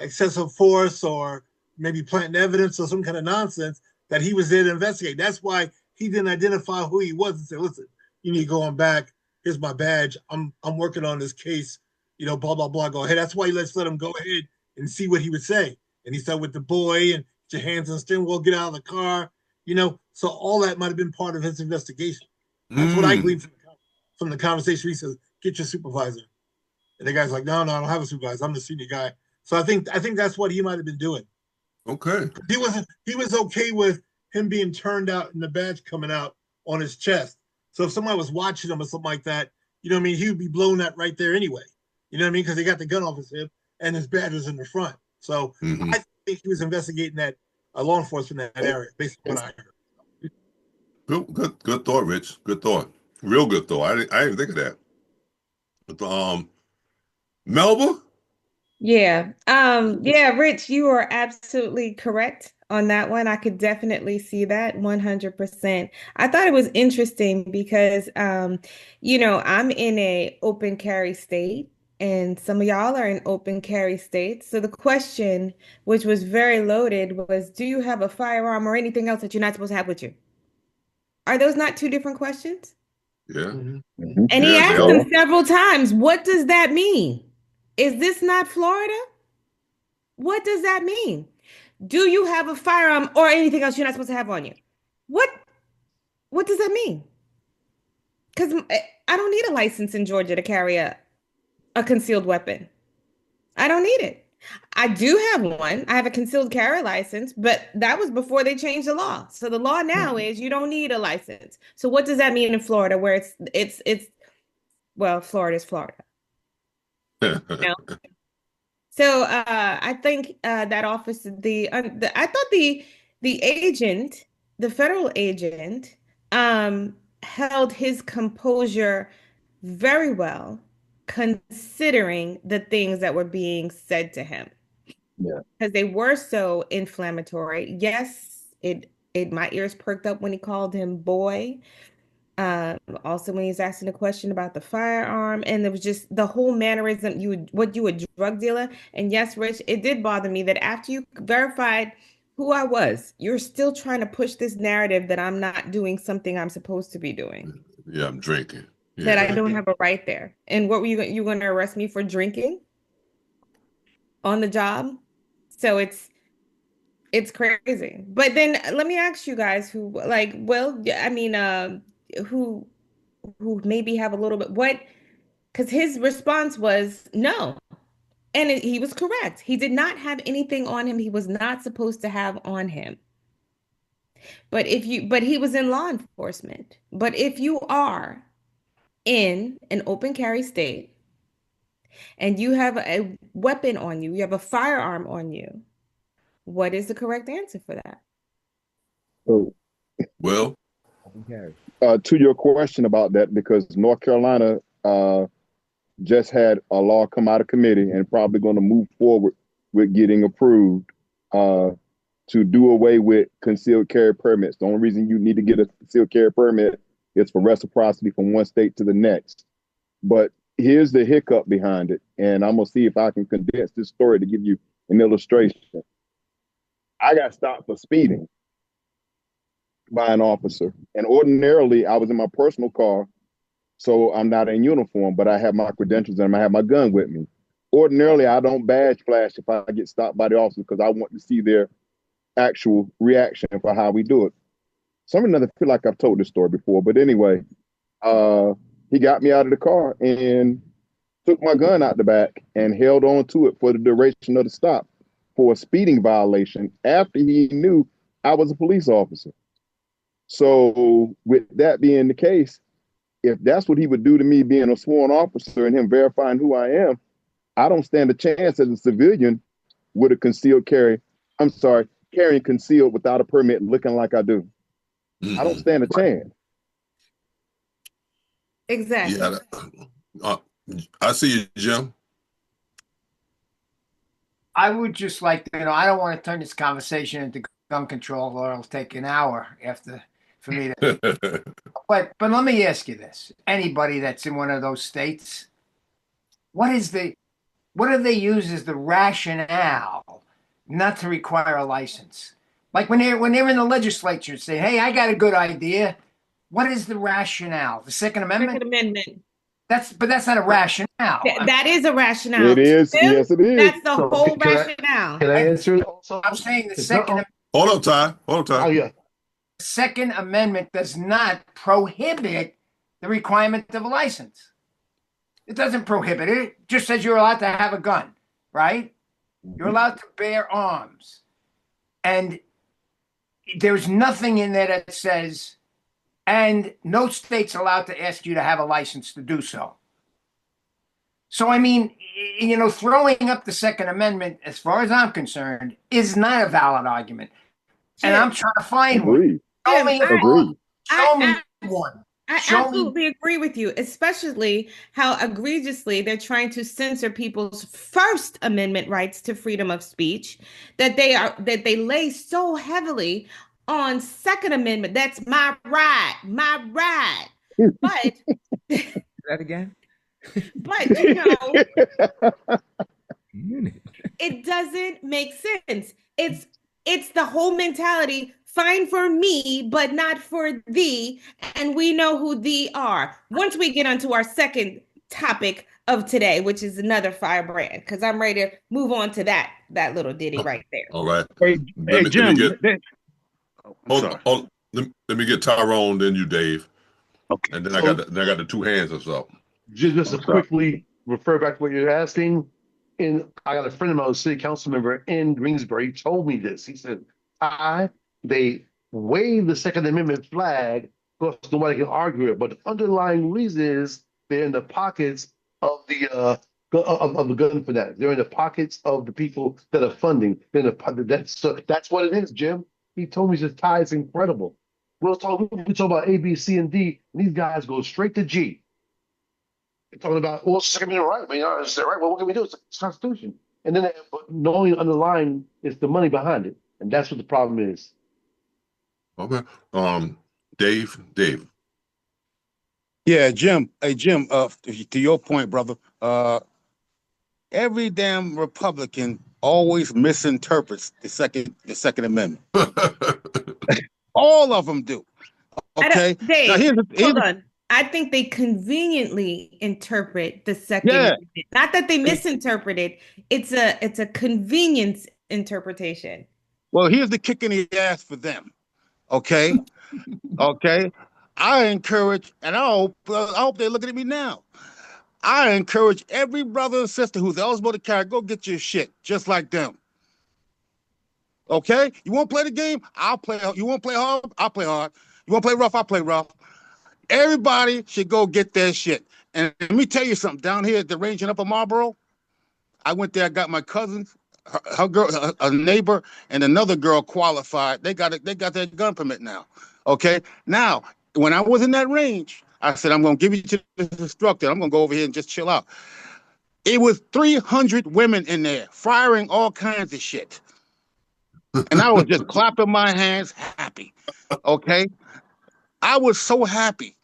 excessive force, or maybe planting evidence or some kind of nonsense that he was there to investigate. That's why he didn't identify who he was and say, "Listen, you need to go on back. Here's my badge. I'm working on this case, blah, blah, blah, go ahead." That's why he let him go ahead and see what he would say. And he said, "With the boy, and put your hands on the steering wheel, get out of the car." So all that might have been part of his investigation. That's what I gleaned from the conversation. He says, "Get your supervisor." And the guy's like, "No, I don't have a supervisor. I'm the senior guy." So I think that's what he might have been doing. Okay. He was okay with him being turned out and the badge coming out on his chest. So if somebody was watching him or something like that, he would be blown that right there anyway. You know what I mean? Because they got the gun off his hip and his badge was in the front. So I think he was investigating that law enforcement in that area, based on what I heard. Good thought, Rich. Good thought. Real good thought. I didn't think of that. But Melba? Yeah. Yeah, Rich, you are absolutely correct on that one. I could definitely see that 100%. I thought it was interesting because I'm in a open carry state, and some of y'all are in open carry states. So the question, which was very loaded, was, do you have a firearm or anything else that you're not supposed to have with you? Are those not two different questions? Yeah. And he Yeah, they asked are. them several times, what does that mean? Is this not Florida? What does that mean? Do you have a firearm or anything else you're not supposed to have on you? What what does that mean? Because I don't need a license in Georgia to carry a concealed weapon. I don't need it. I do have one. I have a concealed carry license, but that was before they changed the law. So the law now is you don't need a license. So what does that mean in Florida where it's well, Florida's Florida. You know? So I think that office, I thought the agent, the federal agent, held his composure very well, considering the things that were being said to him, Yeah. because they were so inflammatory. Yes, it my ears perked up when he called him boy. Also when he's asking a question about the firearm, and it was just the whole mannerism, you a drug dealer. And yes, Rich, it did bother me that after you verified who I was, you're still trying to push this narrative that I'm not doing something I'm supposed to be doing, Yeah, I'm drinking. that I Yeah. don't have a right there. And what were you going to arrest me for drinking on the job? So it's crazy. But then let me ask you guys who like, well, yeah, I mean, who maybe have a little bit what, because his response was no. And he was correct. He did not have anything on him he was not supposed to have on him. But he was in law enforcement. But if you are in an open carry state and you have a weapon on you, you have a firearm on you, what is the correct answer for that? So, Well, to your question about that, because North Carolina just had a law come out of committee and probably going to move forward with getting approved to do away with concealed carry permits. The only reason you need to get a concealed carry permit is for reciprocity from one state to the next. But here's the hiccup behind it, and I'm gonna see if I can condense this story to give you an illustration. I got stopped for speeding by an officer, and ordinarily I was in my personal car, so I'm not in uniform, but I have my credentials and I have my gun with me. Ordinarily, I don't badge flash if I get stopped by the officer because I want to see their actual reaction for how we do it. Some reason I feel like I've told this story before, but anyway, he got me out of the car and took my gun out the back and held on to it for the duration of the stop for a speeding violation after he knew I was a police officer. So with that being the case, if that's what he would do to me being a sworn officer and him verifying who I am, I don't stand a chance as a civilian with a concealed carry. I'm sorry, carrying concealed without a permit looking like I do. I don't stand a chance. Exactly. Yeah, I see you, Jim. I would just like to, I don't want to turn this conversation into gun control, or it'll take an hour after for me to. But let me ask you this: anybody that's in one of those states, what do they use as the rationale not to require a license? Like when they're in the legislature saying, "Hey, I got a good idea." What is the rationale? The Second Amendment? Second Amendment. That's not a rationale. That is a rationale. It is. Yes, it is. That's the whole rationale. Can I answer also? I'm saying the Second Hold up, Ty. Hold up, Ty. Oh, yeah. The Second Amendment does not prohibit the requirement of a license. It doesn't prohibit it. It just says you're allowed to have a gun, right? You're allowed to bear arms. And there's nothing in there that says, and no state's allowed to ask you to have a license to do so. So, I mean, throwing up the Second Amendment, as far as I'm concerned, is not a valid argument. And I'm trying to find one. Show me one. I absolutely agree with you, especially how egregiously they're trying to censor people's First Amendment rights to freedom of speech, that they lay so heavily on Second Amendment. That's my right, my right. But that again. But it doesn't make sense. It's the whole mentality. fine for me, but not for thee. And we know who thee are. Once we get onto our second topic of today, which is another firebrand, because I'm ready to move on to that little ditty right there. All right. Hey, Let me Jim. get I'm sorry. let me get Tyrone, then you, Dave. Okay. And then I got the two hands or so. Just to quickly refer back to what you're asking, and I got a friend of mine, a city council member in Greensboro. He told me this. He said, they wave the Second Amendment flag because nobody can argue it. But the underlying reason is they're in the pockets of the gun fanatics. They're in the pockets of the people that are funding. That's what it is, Jim. He told me his tie is incredible. We talk about A, B, C, and D, and these guys go straight to G. They're talking about, well, Second Amendment right. I mean, is that right? Well, what can we do? It's the Constitution. And then, but knowing underlying is the money behind it, and that's what the problem is. Okay. Dave. Yeah, Jim. Hey, Jim. To your point, brother. Every damn Republican always misinterprets the Second Amendment. All of them do. Okay. Dave, hold on. I think they conveniently interpret the Second Amendment. Not that they misinterpret it. It's a convenience interpretation. Well, here's the kick in the ass for them. Okay. Okay. I encourage, and I hope they're looking at me now. I encourage every brother and sister who's eligible to carry, go get your shit, just like them. Okay? You want to play the game? I'll play. You want to play hard? I'll play hard. You want to play rough? I'll play rough. Everybody should go get their shit. And let me tell you something. Down here at the range in Upper Marlboro, I went there. I got my cousin, her girl, a neighbor, and another girl qualified. They got their gun permit now. Okay. Now, when I was in that range, I said, I'm going to give you to the instructor. I'm going to go over here and just chill out. It was 300 women in there firing all kinds of shit. And I was just clapping my hands happy. Okay. I was so happy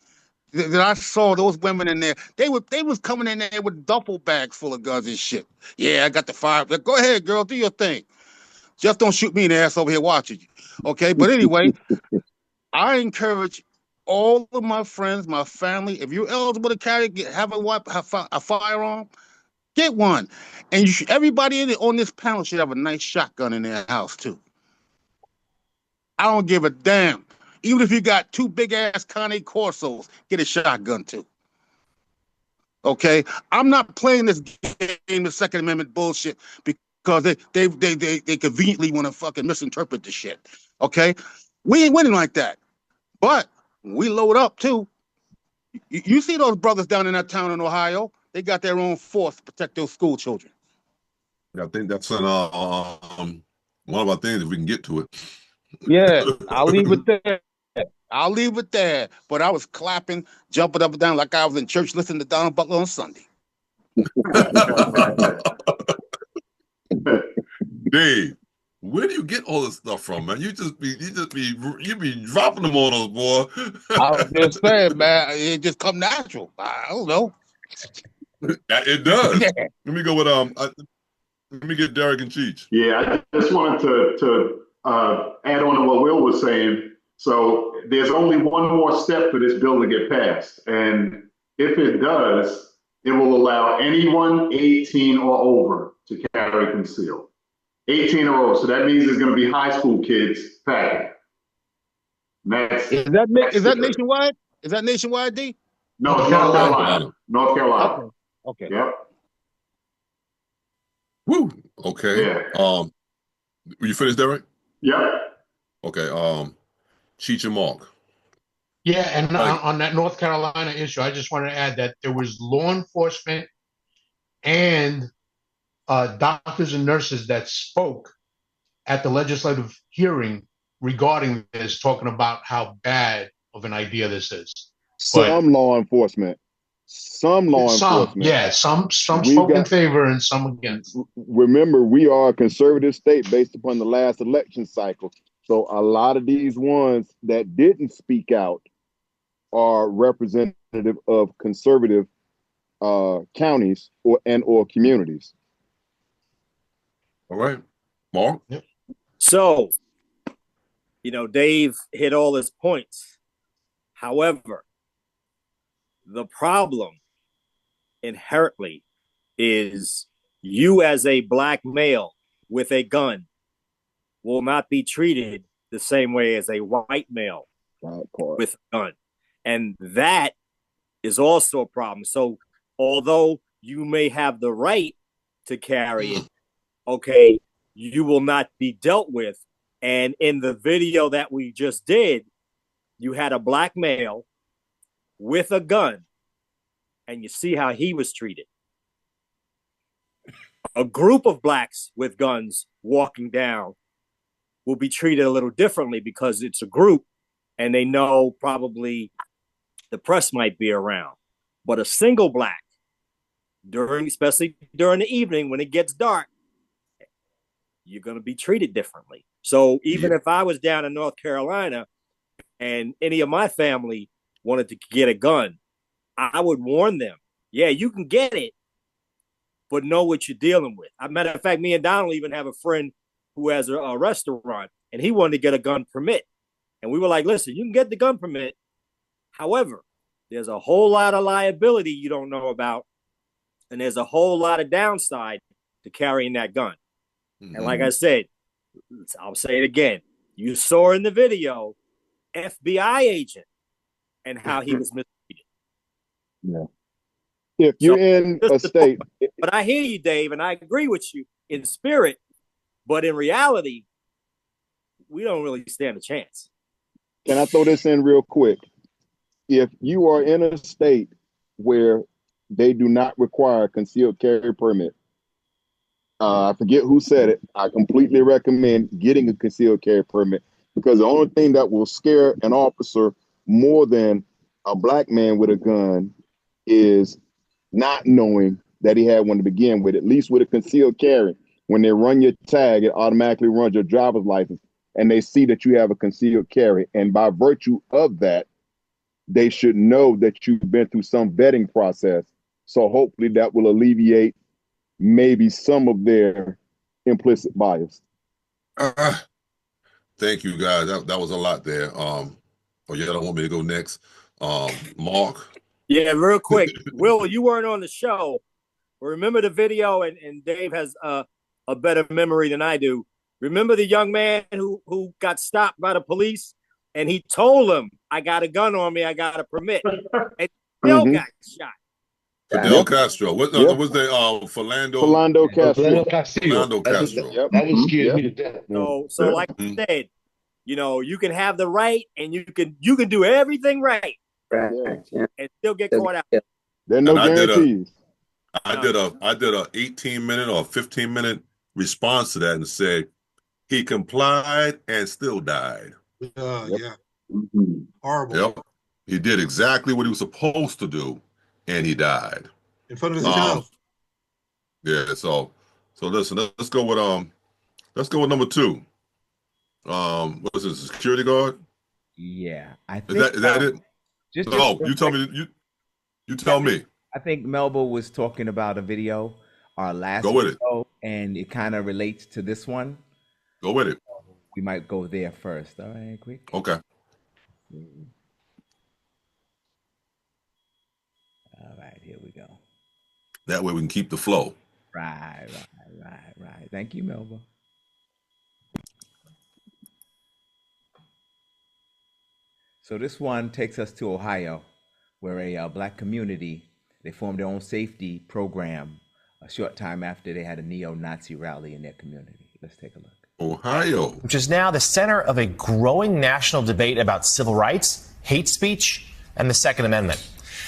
that I saw those women in there. They was coming in there with duffel bags full of guns and shit. Yeah, I got the fire. Go ahead, girl, do your thing. Just don't shoot me in the ass over here watching you. Okay. But anyway, I encourage all of my friends, my family, if you're eligible to carry, have a firearm, get one. And everybody on this panel should have a nice shotgun in their house too. I don't give a damn. Even if you got two big ass Connie Corsos, get a shotgun too. Okay, I'm not playing this game, the Second Amendment bullshit, because they conveniently want to fucking misinterpret the shit. Okay, we ain't winning like that. But we load up too. You see those brothers down in that town in Ohio? They got their own force to protect those school children. I think that's one of our things if we can get to it. Yeah, I'll leave it there. I'll leave it there. But I was clapping, jumping up and down like I was in church listening to Donald Butler on Sunday. Dave, where do you get all this stuff from, man? You be dropping them on us, boy. I was just saying, man, it just come natural. I don't know. It does. Yeah. Let me go with let me get Derek and Cheech. Yeah, I just wanted to add on to what Will was saying. So there's only one more step for this bill to get passed. And if it does, it will allow anyone 18 or over to carry concealed. 18 or over. So that means there's going to be high school kids packing. Is that nationwide? Is that nationwide, D? No, it's North Carolina. North Carolina. Okay. Yep. Woo. Okay. Yeah. You finished, Derek? Yep. Okay. Cheech and Mark. Yeah, and on that North Carolina issue, I just wanted to add that there was law enforcement and doctors and nurses that spoke at the legislative hearing regarding this, talking about how bad of an idea this is. Some law enforcement. Some spoke in favor and some against. Remember, we are a conservative state based upon the last election cycle. So a lot of these ones that didn't speak out are representative of conservative counties or communities. All right. Mark? So Dave hit all his points. However, the problem inherently is you as a black male with a gun will not be treated the same way as a white male with a gun. And that is also a problem. So although you may have the right to carry it, okay, you will not be dealt with. And in the video that we just did, you had a black male with a gun, and you see how he was treated. A group of blacks with guns walking down will be treated a little differently because it's a group and they know probably the press might be around. But a single black, especially during the evening when it gets dark, you're going to be treated differently. So even if I was down in North Carolina and any of my family wanted to get a gun, I would warn them, yeah, you can get it, but know what you're dealing with. As a matter of fact, me and Donald even have a friend who has a restaurant, and he wanted to get a gun permit. And we were like, listen, you can get the gun permit. However, there's a whole lot of liability you don't know about, and there's a whole lot of downside to carrying that gun. Mm-hmm. And like I said, I'll say it again. You saw in the video, FBI agent and how he was mistreated. Yeah. If you're in a state. But I hear you, Dave, and I agree with you in spirit, but in reality, we don't really stand a chance. Can I throw this in real quick? If you are in a state where they do not require a concealed carry permit, I forget who said it. I completely recommend getting a concealed carry permit, because the only thing that will scare an officer more than a black man with a gun is not knowing that he had one to begin with. At least with a concealed carry, when they run your tag, it automatically runs your driver's license, and they see that you have a concealed carry. And by virtue of that, they should know that you've been through some vetting process. So hopefully that will alleviate maybe some of their implicit bias. Thank you, guys. That was a lot there. Oh, yeah, I don't want me to go next. Mark? Yeah, real quick. Will, you weren't on the show. Remember the video, and Dave has a better memory than I do. Remember the young man who got stopped by the police, and he told them, I got a gun on me, I got a permit. And still got shot. Fidel Castro. What was the Philando Castro. Philando Castro. That was scared me to death. So like I said, you can have the right, and you can do everything right, and still get caught out. There are no guarantees. I did a 18-minute or 15-minute response to that and said he complied and still died. Yeah. Horrible. Yep. He did exactly what he was supposed to do, and he died in front of his child. Yeah. So listen. Let's go with number 2. What is this? Security guard? Yeah, I think is that it? You tell me. You tell me. I think Melba was talking about a video, our last Go with video, and it kind of relates to this one. Go with it. We might go there first. All right, quick. Okay. All right, here we go. That way we can keep the flow. Right. Thank you, Melba. So this one takes us to Ohio, where a black community, they formed their own safety program a short time after they had a neo-Nazi rally in their community. Let's take a look. Ohio, which is now the center of a growing national debate about civil rights, hate speech, and the Second Amendment.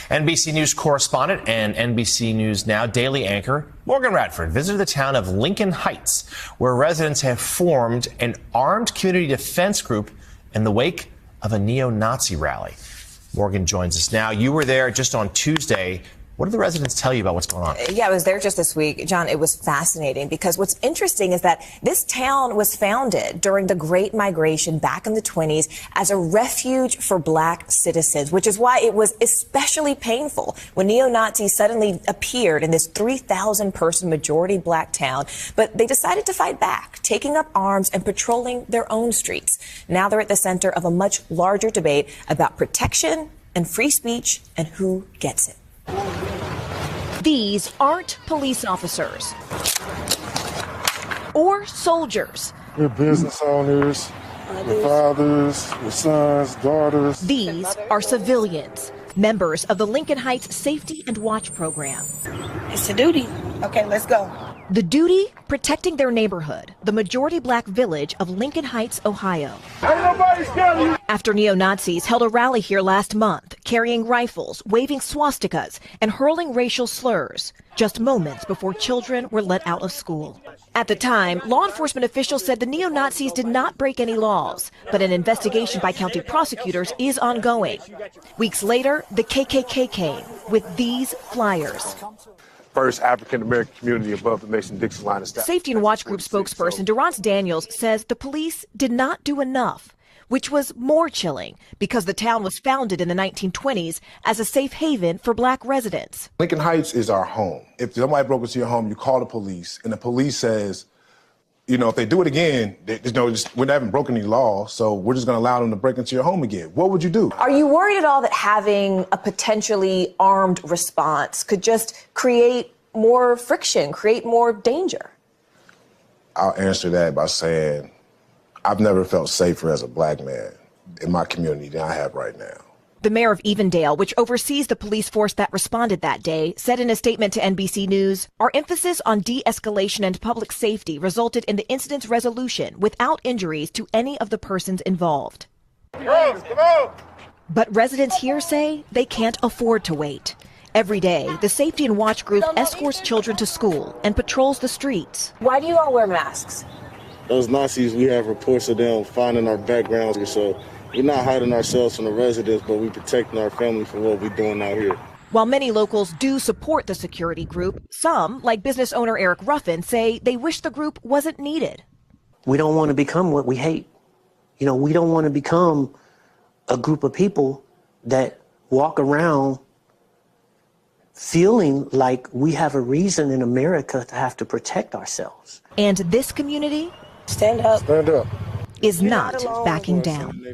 NBC News correspondent and NBC News Now daily anchor Morgan Radford visited the town of Lincoln Heights, where residents have formed an armed community defense group in the wake of a neo-Nazi rally. Morgan joins us now. You were there just on Tuesday. What did the residents tell you about what's going on? Yeah, I was there just this week. John, it was fascinating because what's interesting is that this town was founded during the Great Migration back in the 20s as a refuge for black citizens, which is why it was especially painful when neo-Nazis suddenly appeared in this 3,000-person majority black town. But they decided to fight back, taking up arms and patrolling their own streets. Now they're at the center of a much larger debate about protection and free speech and who gets it. These aren't police officers or soldiers. We're business owners, we're fathers, we're sons, daughters. These are civilians, members of the Lincoln Heights Safety and Watch program. It's a duty. Okay, let's go. The duty, protecting their neighborhood, the majority black village of Lincoln Heights, Ohio. Ain't nobody scared of you. After neo-Nazis held a rally here last month, carrying rifles, waving swastikas, and hurling racial slurs, just moments before children were let out of school. At the time, law enforcement officials said the neo-Nazis did not break any laws, but an investigation by county prosecutors is ongoing. Weeks later, the KKK came with these flyers. First African-American community above the Mason-Dixon line of staff. Safety and Watch Group spokesperson Durance Daniels says the police did not do enough, which was more chilling because the town was founded in the 1920s as a safe haven for black residents. Lincoln Heights is our home. If somebody broke into your home, you call the police, and the police says, you know, if they do it again, we haven't broken any law, so we're just going to allow them to break into your home again. What would you do? Are you worried at all that having a potentially armed response could just create more friction, create more danger? I'll answer that by saying I've never felt safer as a black man in my community than I have right now. The mayor of Evendale, which oversees the police force that responded that day, said in a statement to NBC News, "Our emphasis on de-escalation and public safety resulted in the incident's resolution without injuries to any of the persons involved." Come on. But residents here say they can't afford to wait. Every day, the Safety and Watch Group escorts children to school and patrols the streets. Why do you all wear masks? Those Nazis, we have reports of them finding our backgrounds, so we're not hiding ourselves from the residents, but we're protecting our family from what we're doing out here. While many locals do support the security group, some, like business owner Eric Ruffin, say they wish the group wasn't needed. We don't want to become what we hate. You know, we don't want to become a group of people that walk around feeling like we have a reason in America to have to protect ourselves. And this community Stand up. Stand up. Is not backing down.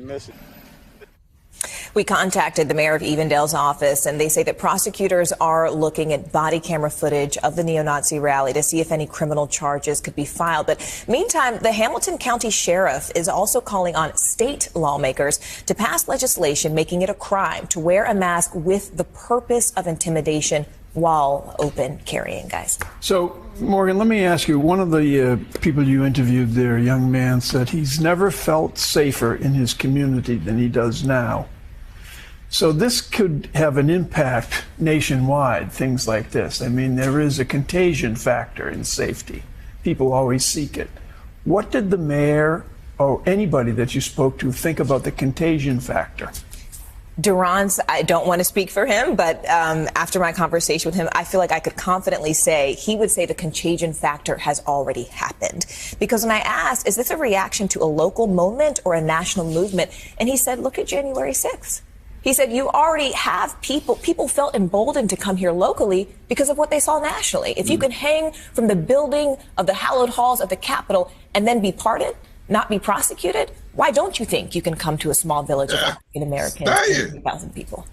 We contacted the mayor of Evendale's office, and they say that prosecutors are looking at body camera footage of the neo-Nazi rally to see if any criminal charges could be filed. But meantime, the Hamilton County Sheriff is also calling on state lawmakers to pass legislation making it a crime to wear a mask with the purpose of intimidation while open carrying, guys. So, Morgan, let me ask you, one of the people you interviewed there, a young man, said he's never felt safer in his community than he does now. So this could have an impact nationwide, things like this. I mean, there is a contagion factor in safety. People always seek it. What did the mayor or anybody that you spoke to think about the contagion factor? Durance, I don't want to speak for him, but after my conversation with him, I feel like I could confidently say he would say the contagion factor has already happened. Because when I asked, is this a reaction to a local moment or a national movement? And he said, look at January 6th. He said, you already have people felt emboldened to come here locally because of what they saw nationally. If you can hang from the building of the hallowed halls of the Capitol and then be pardoned, not be prosecuted, why don't you think you can come to a small village of African Americans, 3,000 people?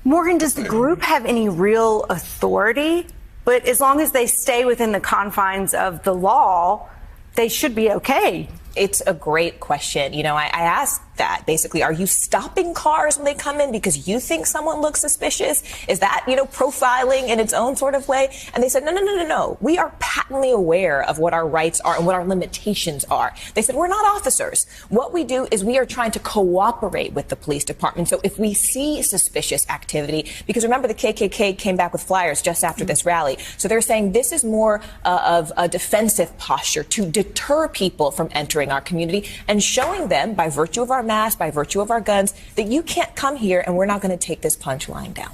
Morgan, does the group have any real authority? But as long as they stay within the confines of the law, they should be okay. It's a great question. You know, I asked that basically, are you stopping cars when they come in because you think someone looks suspicious? Is that, you know, profiling in its own sort of way? And they said, no. We are patently aware of what our rights are and what our limitations are. They said, we're not officers. What we do is we are trying to cooperate with the police department. So if we see suspicious activity, because remember the KKK came back with flyers just after this rally. So they're saying this is more of a defensive posture to deter people from entering our community and showing them by virtue of our masks, by virtue of our guns, that you can't come here and we're not going to take this punch lying down.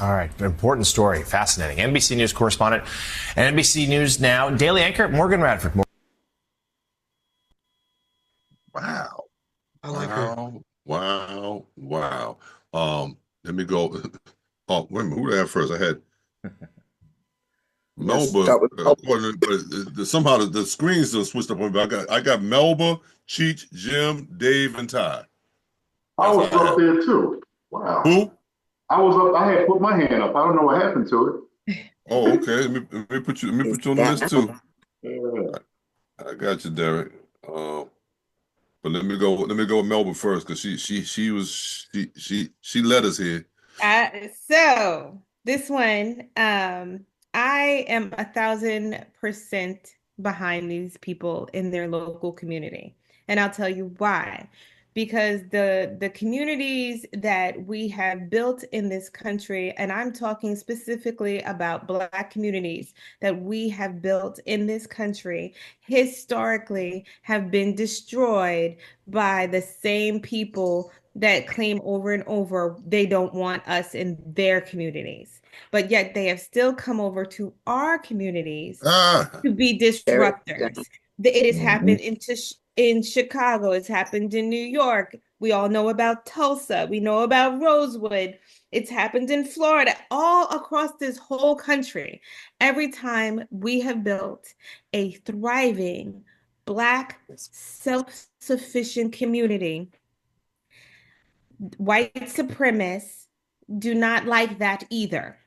All right, important story, fascinating. NBC News correspondent and NBC News Now daily anchor Morgan Radford. Wow. I like her. Wow. Let me go. Oh, wait a minute. Who did I have first? I had Yes, Melba. that was But somehow the screens still switched up on me. I got Melba, Cheech, Jim, Dave, and Ty. I That's was how I up had. there too. Wow. Who? I was up. I had put my hand up. I don't know what happened to Oh, okay. Let me put you on the list too. it. I got you, Derek. But let me go with Melba first because she led us here. So this one, I am 1,000% behind these people in their local community, and I'll tell you why. Because the communities that we have built in this country, and I'm talking specifically about Black communities that we have built in this country, historically have been destroyed by the same people that claim over and over they don't want us in their communities. But yet they have still come over to our communities to be Eric, disruptors. It has Mhm. happened in Chicago. It's happened in New York. We all know about Tulsa. We know about Rosewood. It's happened in Florida, all across this whole country. Every time we have built a thriving Black self-sufficient community, white supremacists do not like that either.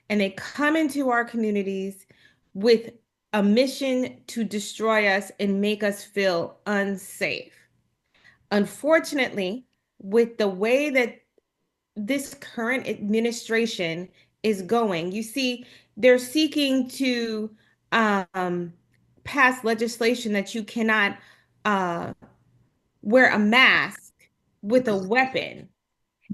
And they come into our communities with a mission to destroy us and make us feel unsafe. Unfortunately, with the way that this current administration is going, you see, they're seeking to pass legislation that you cannot uh, wear a mask with a weapon.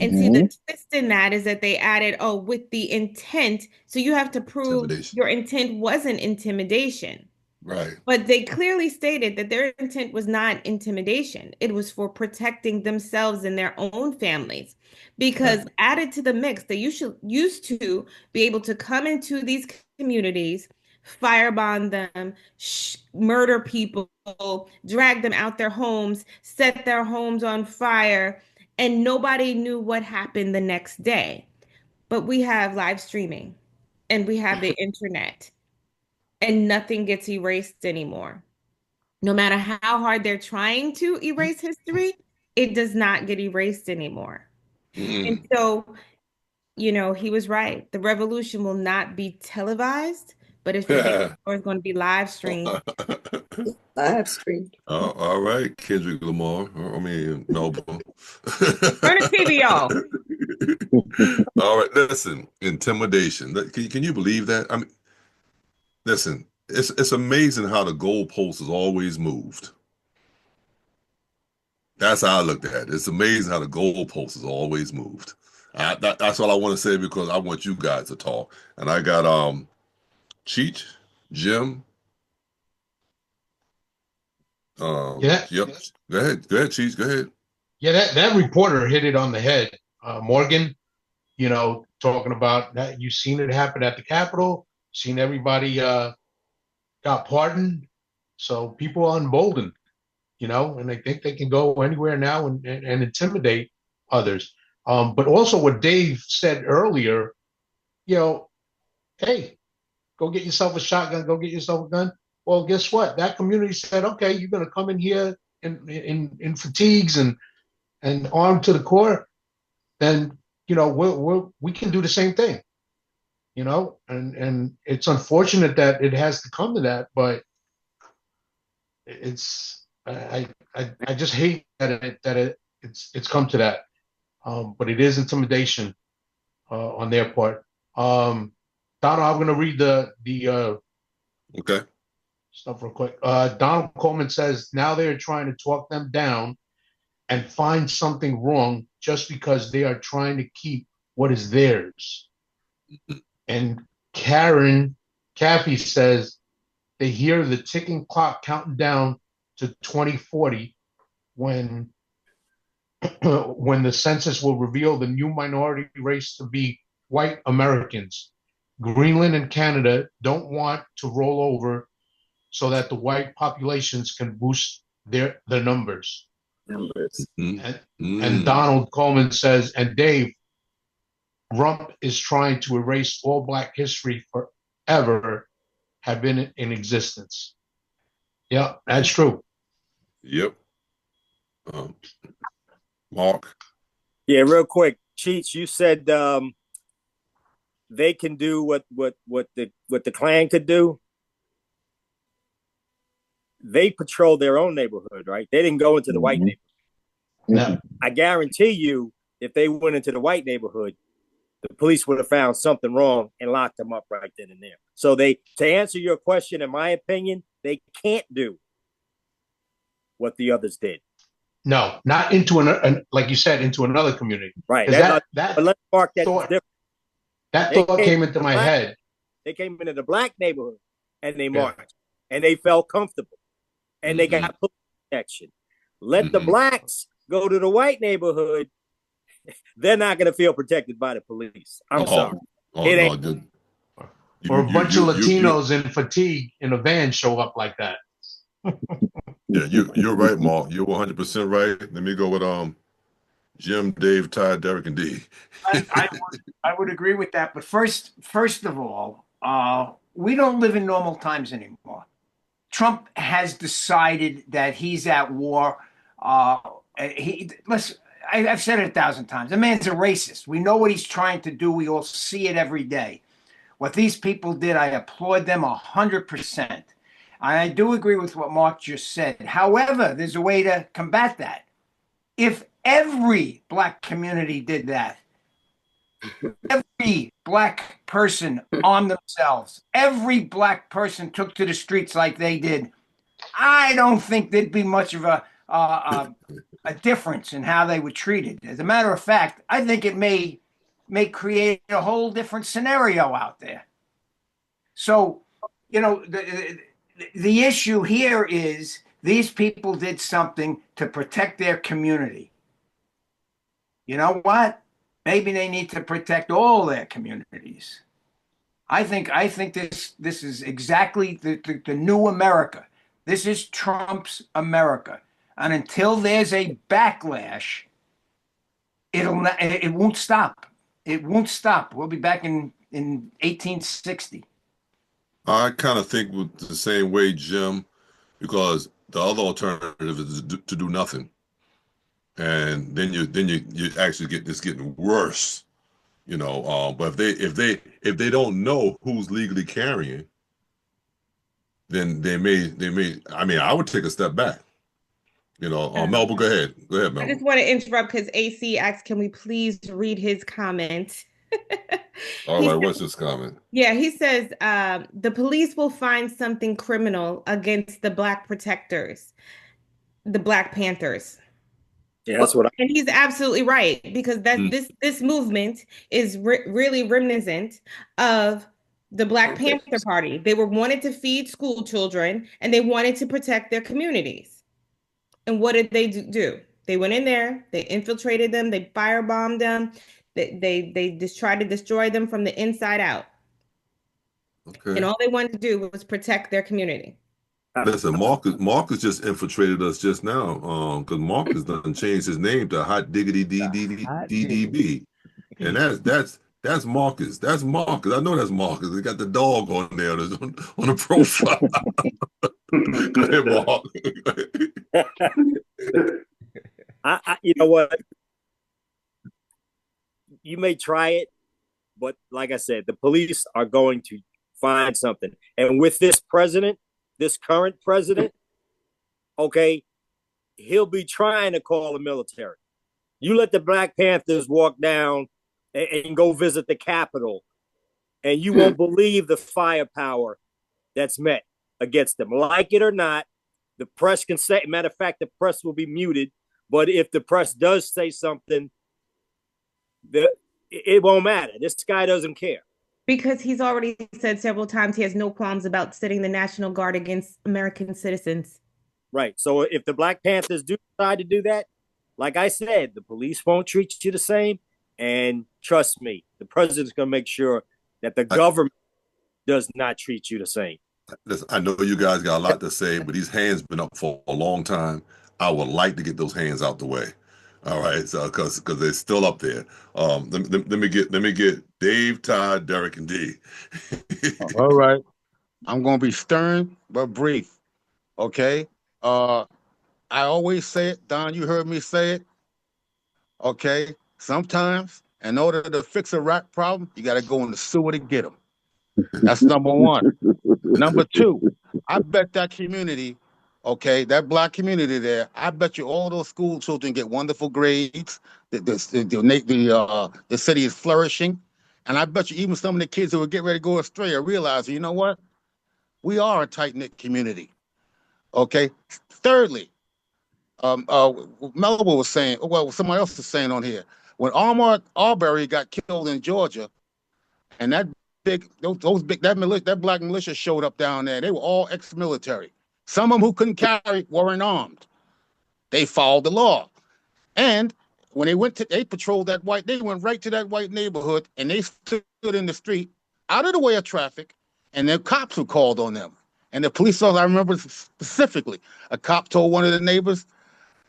And see, the Mhm. twist in that is that they added, oh, with the intent. So you have to prove Intimidation. your intent wasn't intimidation. Right. But they clearly stated that their intent was not intimidation. It was for protecting themselves and their own families. Because Right. added to the mix, they used to be able to come into these communities, firebomb them, murder people, drag them out their homes, set their homes on fire, and nobody knew what happened the next day. But we have live streaming and we have the internet, and nothing gets erased anymore. No matter how hard they're trying to erase history, it does not get erased anymore. And Mm. so, he was right. The revolution will not be televised, but it's going to be live streamed. live streamed. All right, Kendrick Lamar. I mean, Melba. Turn the TV off. All right, listen. Intimidation. Can you believe that? I mean, listen. It's amazing how the goalpost has always moved. That's how I looked at it. It's amazing how the goalpost has always moved. That's all I want to say because I want you guys to talk. And I got Cheech, Jim. Yeah, Yep. Go ahead, Cheech. Go ahead. yeah. That reporter hit it on the head. Morgan, talking about that. You've seen it happen at the Capitol. Seen everybody got pardoned. So people are emboldened, and they think they can go anywhere now and intimidate others. But also what Dave said earlier, hey, go get yourself a shotgun, go get yourself a gun. Well, guess what? That community said, okay, you're going to come in here in fatigues and armed to the core. Then we can do the same thing, and it's unfortunate that it has to come to that, but it's I just hate it's come to that. But it is intimidation on their part. Donald, I'm going to read the Okay. stuff real quick. Donald Coleman says now they are trying to talk them down and find something wrong just because they are trying to keep what is theirs. And Kathy says they hear the ticking clock counting down to 2040 when when the census will reveal the new minority race to be white Americans. Greenland and Canada don't want to roll over so that the white populations can boost their numbers. And Donald Coleman says, and Dave, Rump is trying to erase all black history forever have been in existence. Yeah, that's true. Yep. Mark. Yeah, real quick, Cheats. You said they can do what the Klan could do. They patrol their own neighborhood, right? They didn't go into the white neighborhood. No. I guarantee you, if they went into the white neighborhood, the police would have found something wrong and locked them up right then and there. So to answer your question, in my opinion, they can't do what the others did. No, not into like you said, into another community. Right. But let's mark that thought, different. That thought came into my head. They came into the black neighborhood and they marched and they felt comfortable and they got police protection. Let the blacks go to the white neighborhood. They're not going to feel protected by the police. I'm sorry. It ain't. Or a bunch of Latinos in fatigue in a van show up like that. Yeah, you're right, Mark. You're 100% right. Let me go with Jim, Dave, Ty, Derek, and D. I would agree with that. But first of all, we don't live in normal times anymore. Trump has decided that he's at war. I've said it 1,000 times. The man's a racist. We know what he's trying to do. We all see it every day. What these people did, I applaud them 100%. I do agree with what Mark just said. However, there's a way to combat that. If every black community did that, every black person armed themselves, every black person took to the streets like they did, I don't think there'd be much of a difference in how they were treated. As a matter of fact, I think it may create a whole different scenario out there. So, the issue here is these people did something to protect their community. You know what? Maybe they need to protect all their communities. I think this is exactly the new America. This is Trump's America. And until there's a backlash, it won't stop. It won't stop. We'll be back in 1860. I kind of think with the same way, Jim, because the other alternative is to do nothing, and then you actually get this getting worse, But if they don't know who's legally carrying, then they may. I mean, I would take a step back. Melba, go ahead, Melba. I just want to interrupt because AC asked, "Can we please read his comment?" All right, what's his comment? Yeah, he says the police will find something criminal against the black protectors, the Black Panthers. Yeah, that's what. And he's absolutely right, because this movement is really reminiscent of the Black Panther Party. They wanted to feed school children and they wanted to protect their communities. And what did they do? They went in there, they infiltrated them, they firebombed them. They just tried to destroy them from the inside out. Okay. And all they wanted to do was protect their community. Listen, Marcus just infiltrated us just now, because Marcus done changed his name to Hot Diggity DDB, and that's Marcus. That's Marcus. I know that's Marcus. They got the dog on there on the profile. Go ahead, Mark. You know what? You may try it, but like I said, the police are going to find something. And with this current president, okay, he'll be trying to call the military. You let the Black Panthers walk down and go visit the Capitol, and you won't believe the firepower that's met against them. Like it or not, the press can say, matter of fact, the press will be muted, but if the press does say something, it won't matter. This guy doesn't care. Because he's already said several times he has no qualms about setting the National Guard against American citizens. Right. So if the Black Panthers do decide to do that, like I said, the police won't treat you the same. And trust me, the president's going to make sure that the government does not treat you the same. Listen, I know you guys got a lot to say, but these hands been up for a long time. I would like to get those hands out the way. All right, so because they're still up there. Let me get Dave, Todd, Derek, and D. All right. I'm gonna be stern but brief. Okay. I always say it, Don. You heard me say it. Okay. Sometimes, in order to fix a rat problem, you got to go in the sewer to get them. That's number one. Number two, I bet that community, okay, that black community there, I bet you all those school children get wonderful grades. The city is flourishing. And I bet you even some of the kids who would get ready to go astray are realizing, you know what? We are a tight-knit community. Okay. Thirdly, Melville was saying, well, somebody else is saying on here, when Ahmaud Arbery got killed in Georgia, and that black militia showed up down there, they were all ex-military. Some of them who couldn't carry weren't armed. They followed the law. And when they patrolled they went right to that white neighborhood and they stood in the street out of the way of traffic, and the cops were called on them. And the police officer, I remember specifically, a cop told one of the neighbors,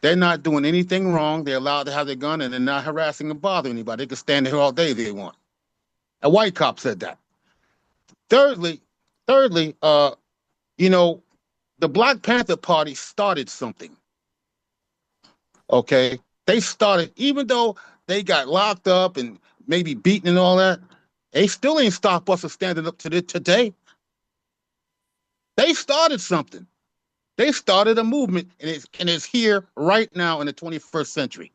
they're not doing anything wrong. They're allowed to have their gun and they're not harassing and bothering anybody. They can stand there all day if they want. A white cop said that. Thirdly, you know, the Black Panther Party started something. Okay? They started, even though they got locked up and maybe beaten and all that, they still ain't stopped us from standing up to this today. They started something. They started a movement, and it's here right now in the 21st century.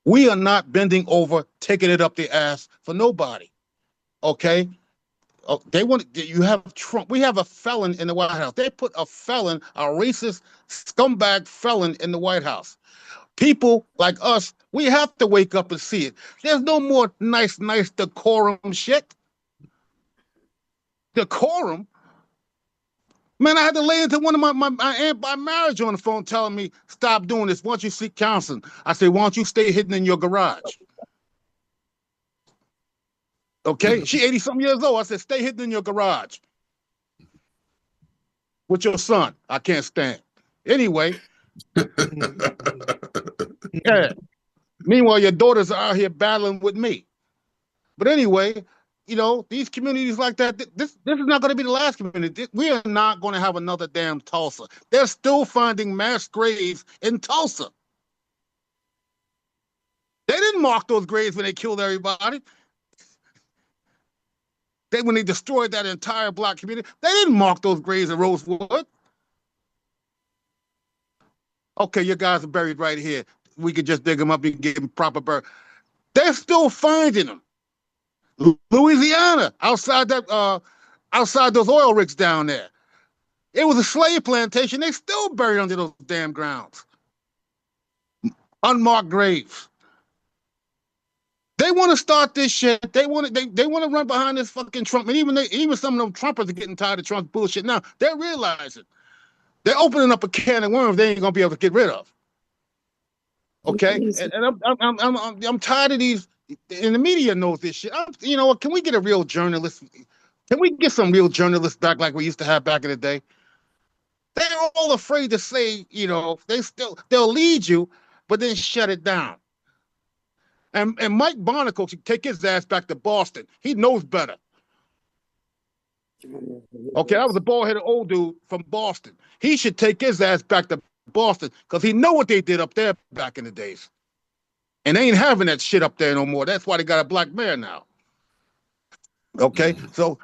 We are not bending over, taking it up the ass for nobody. Okay? You have Trump. We have a felon in the White House. They put a felon, a racist scumbag felon in the White House. People like us, we have to wake up and see it. There's no more nice decorum shit. Decorum? Man, I had to lay into one of my aunt by marriage on the phone telling me, stop doing this. Why don't you seek counseling? I say, why don't you stay hidden in your garage? Okay? She 80-something years old. I said, stay hidden in your garage. With your son. I can't stand. Anyway. Yeah. Meanwhile, your daughters are out here battling with me. But anyway, you know, these communities like that, this is not going to be the last community. We are not going to have another damn Tulsa. They're still finding mass graves in Tulsa. They didn't mark those graves when they killed everybody. When they destroyed that entire black community, they didn't mark those graves in Rosewood. Okay, your guys are buried right here. We could just dig them up and give them proper burial. They're still finding them. Louisiana, outside those oil rigs down there. It was a slave plantation. They still buried under those damn grounds. Unmarked graves. They want to start this shit. They want to run behind this fucking Trump. And even some of them Trumpers are getting tired of Trump's bullshit now. They're realizing they're opening up a can of worms they ain't gonna be able to get rid of. Okay, and I'm tired of these. And the media knows this shit. You know what? Can we get a real journalist? Can we get some real journalists back like we used to have back in the day? They're all afraid to say, you know, they'll lead you, but then shut it down. And Mike Barnacle should take his ass back to Boston. He knows better. Okay, that was a bald-headed old dude from Boston. He should take his ass back to Boston because he know what they did up there back in the days. And they ain't having that shit up there no more. That's why they got a black mayor now. Okay, so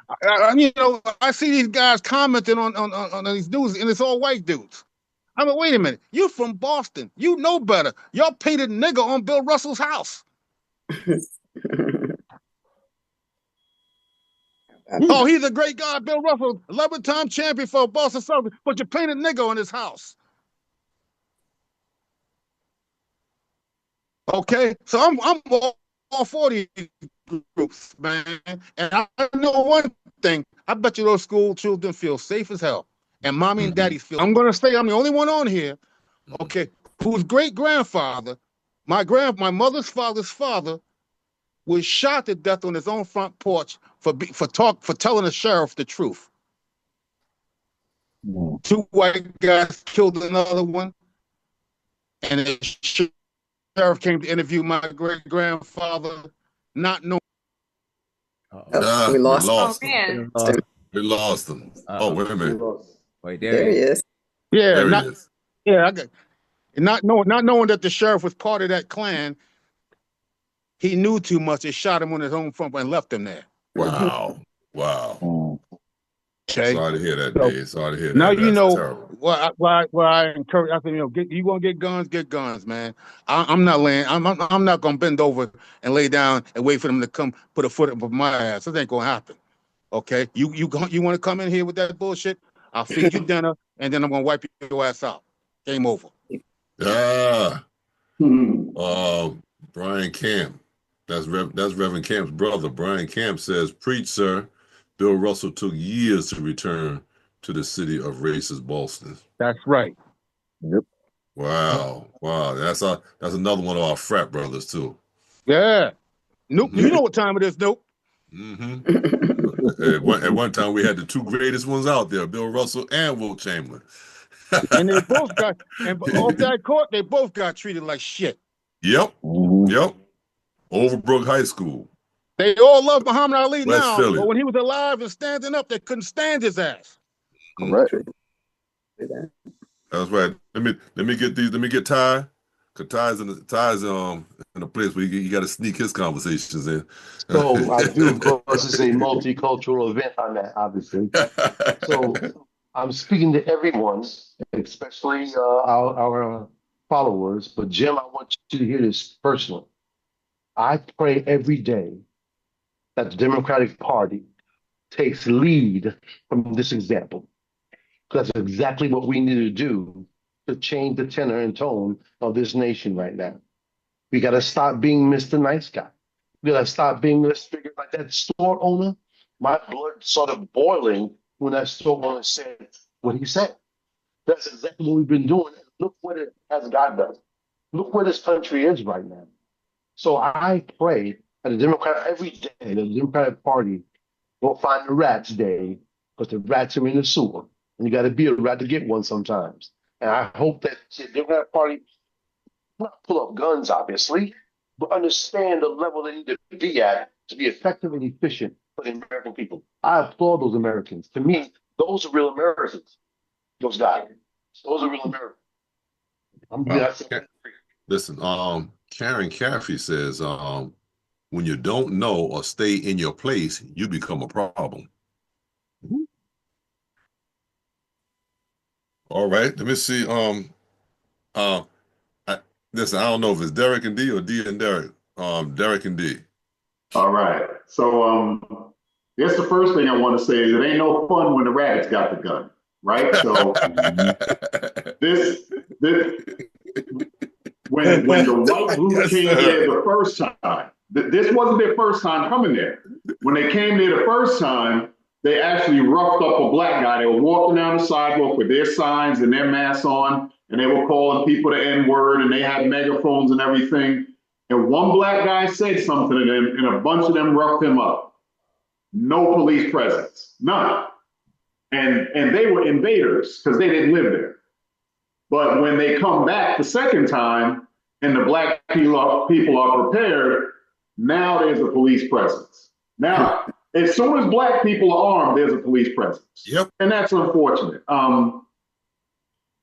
you know, I see these guys commenting on these dudes, and it's all white dudes. I mean, wait a minute. You from Boston. You know better. Y'all painted nigger on Bill Russell's house. Oh, he's a great guy, Bill Russell, 11-time champion for Boston Celtics, but you painted nigger on his house. Okay, so I'm all for these groups, man. And I know one thing. I bet you those school children feel safe as hell. And mommy and daddy feel. I'm gonna say I'm the only one on here, okay, whose great grandfather, my mother's father's father, was shot to death on his own front porch for telling the sheriff the truth. 2 white guys killed another one, and the sheriff came to interview my great grandfather, not knowing. We lost. Oh, Man. We lost him. Oh, wait a minute. Wait, There he is. Yeah, There he not is. yeah. I got not knowing that the sheriff was part of that clan. He knew too much. They shot him on his own front and left him there. Wow. Wow. Okay. Sorry to hear that, So, Dave. Sorry to hear now that. you That's know terrible. why I encourage. I think, you know, you want to get guns, man. I'm not laying. I'm not gonna bend over and lay down and wait for them to come put a foot up my ass. That ain't gonna happen. Okay. You want to come in here with that bullshit? I'll feed you dinner and then I'm gonna wipe your ass out. Game over. Ah. Brian Camp. That's Reverend Camp's brother. Brian Camp says, "Preach, sir. Bill Russell took years to return to the city of racist Boston." That's right. Yep. Wow. That's another one of our frat brothers too. Yeah. Nope. You know what time it is, Nope. At one time, we had the 2 greatest ones out there, Bill Russell and Wilt Chamberlain. And they both got, and off that court, they both got treated like shit. Yep. Overbrook High School. They all love Muhammad Ali West now, Philly. but when he was alive and standing up, they couldn't stand his ass. Correct. That's right. Let me get these. Let me get Ty. Cause Ty's in a place where you got to sneak his conversations in. So I do, of course, it's a multicultural event on that, obviously. So I'm speaking to everyone, especially our followers. But Jim, I want you to hear this personally. I pray every day that the Democratic Party takes lead from this example. That's exactly what we need to do to change the tenor and tone of this nation right now. We got to stop being Mr. Nice Guy. We got to stop being this figure like that store owner. My blood started boiling when that store owner said what he said. That's exactly what we've been doing. Look what it has gotten us. Look where this country is right now. So I pray that the Democrat every day, the Democratic Party will find the rats day, because the rats are in the sewer. And you got to be a rat to get one sometimes. And I hope that the Democratic Party not pull up guns, obviously, but understand the level they need to be at to be effective and efficient for the American people. I applaud those Americans. To me, those are real Americans. Those guys. Those are real Americans. Listen, Karen Caffey says, when you don't know or stay in your place, you become a problem. All right, let me see. Listen, I don't know if it's Derek and D or D and Derek. Derek and D. All right. So guess the first thing I want to say is it ain't no fun when the rabbit's got the gun, right? So when the white group came there the first time, this wasn't their first time coming there. When they came there the first time, they actually roughed up a black guy. They were walking down the sidewalk with their signs and their masks on, and they were calling people the N-word, and they had megaphones and everything. And one black guy said something to them, and a bunch of them roughed him up. No police presence, none. And they were invaders because they didn't live there. But when they come back the second time, and the black people are prepared, now there's a police presence. Now, as soon as black people are armed, there's a police presence. Yep. And that's unfortunate.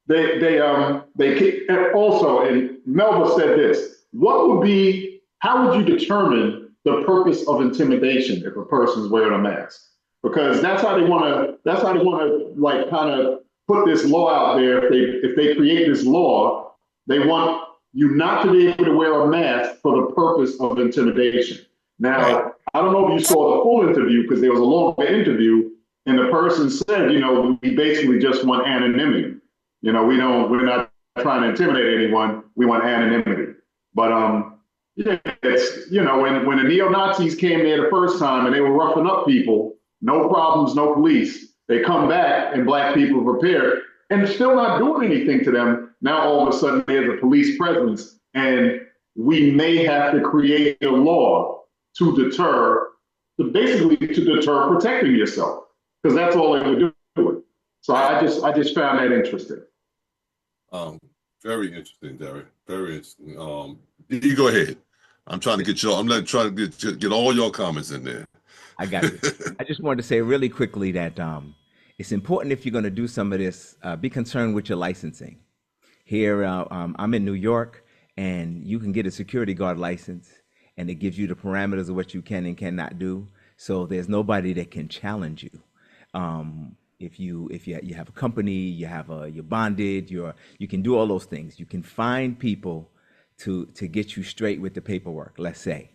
They also, and Melba said this, how would you determine the purpose of intimidation if a person's wearing a mask? Because that's how they want to like kind of put this law out there. If they create this law, they want you not to be able to wear a mask for the purpose of intimidation. Now, I don't know if you saw the full interview because there was a longer interview, and the person said, we basically just want anonymity. We're not trying to intimidate anyone. We want anonymity. But it's when the neo-Nazis came there the first time and they were roughing up people, no problems, no police. They come back and black people prepared and still not doing anything to them. Now all of a sudden there's a police presence, and we may have to create a law to deter, basically to deter protecting yourself, because that's all they were doing. So I just found that interesting. Very interesting, Derek. Very interesting. You go ahead. I'm trying to get trying to get all your comments in there. I got you. I just wanted to say really quickly that it's important, if you're going to do some of this, be concerned with your licensing. Here, I'm in New York, and you can get a security guard license, and it gives you the parameters of what you can and cannot do. So there's nobody that can challenge you. If you have a company, you're bonded, you can do all those things. You can find people to get you straight with the paperwork, let's say,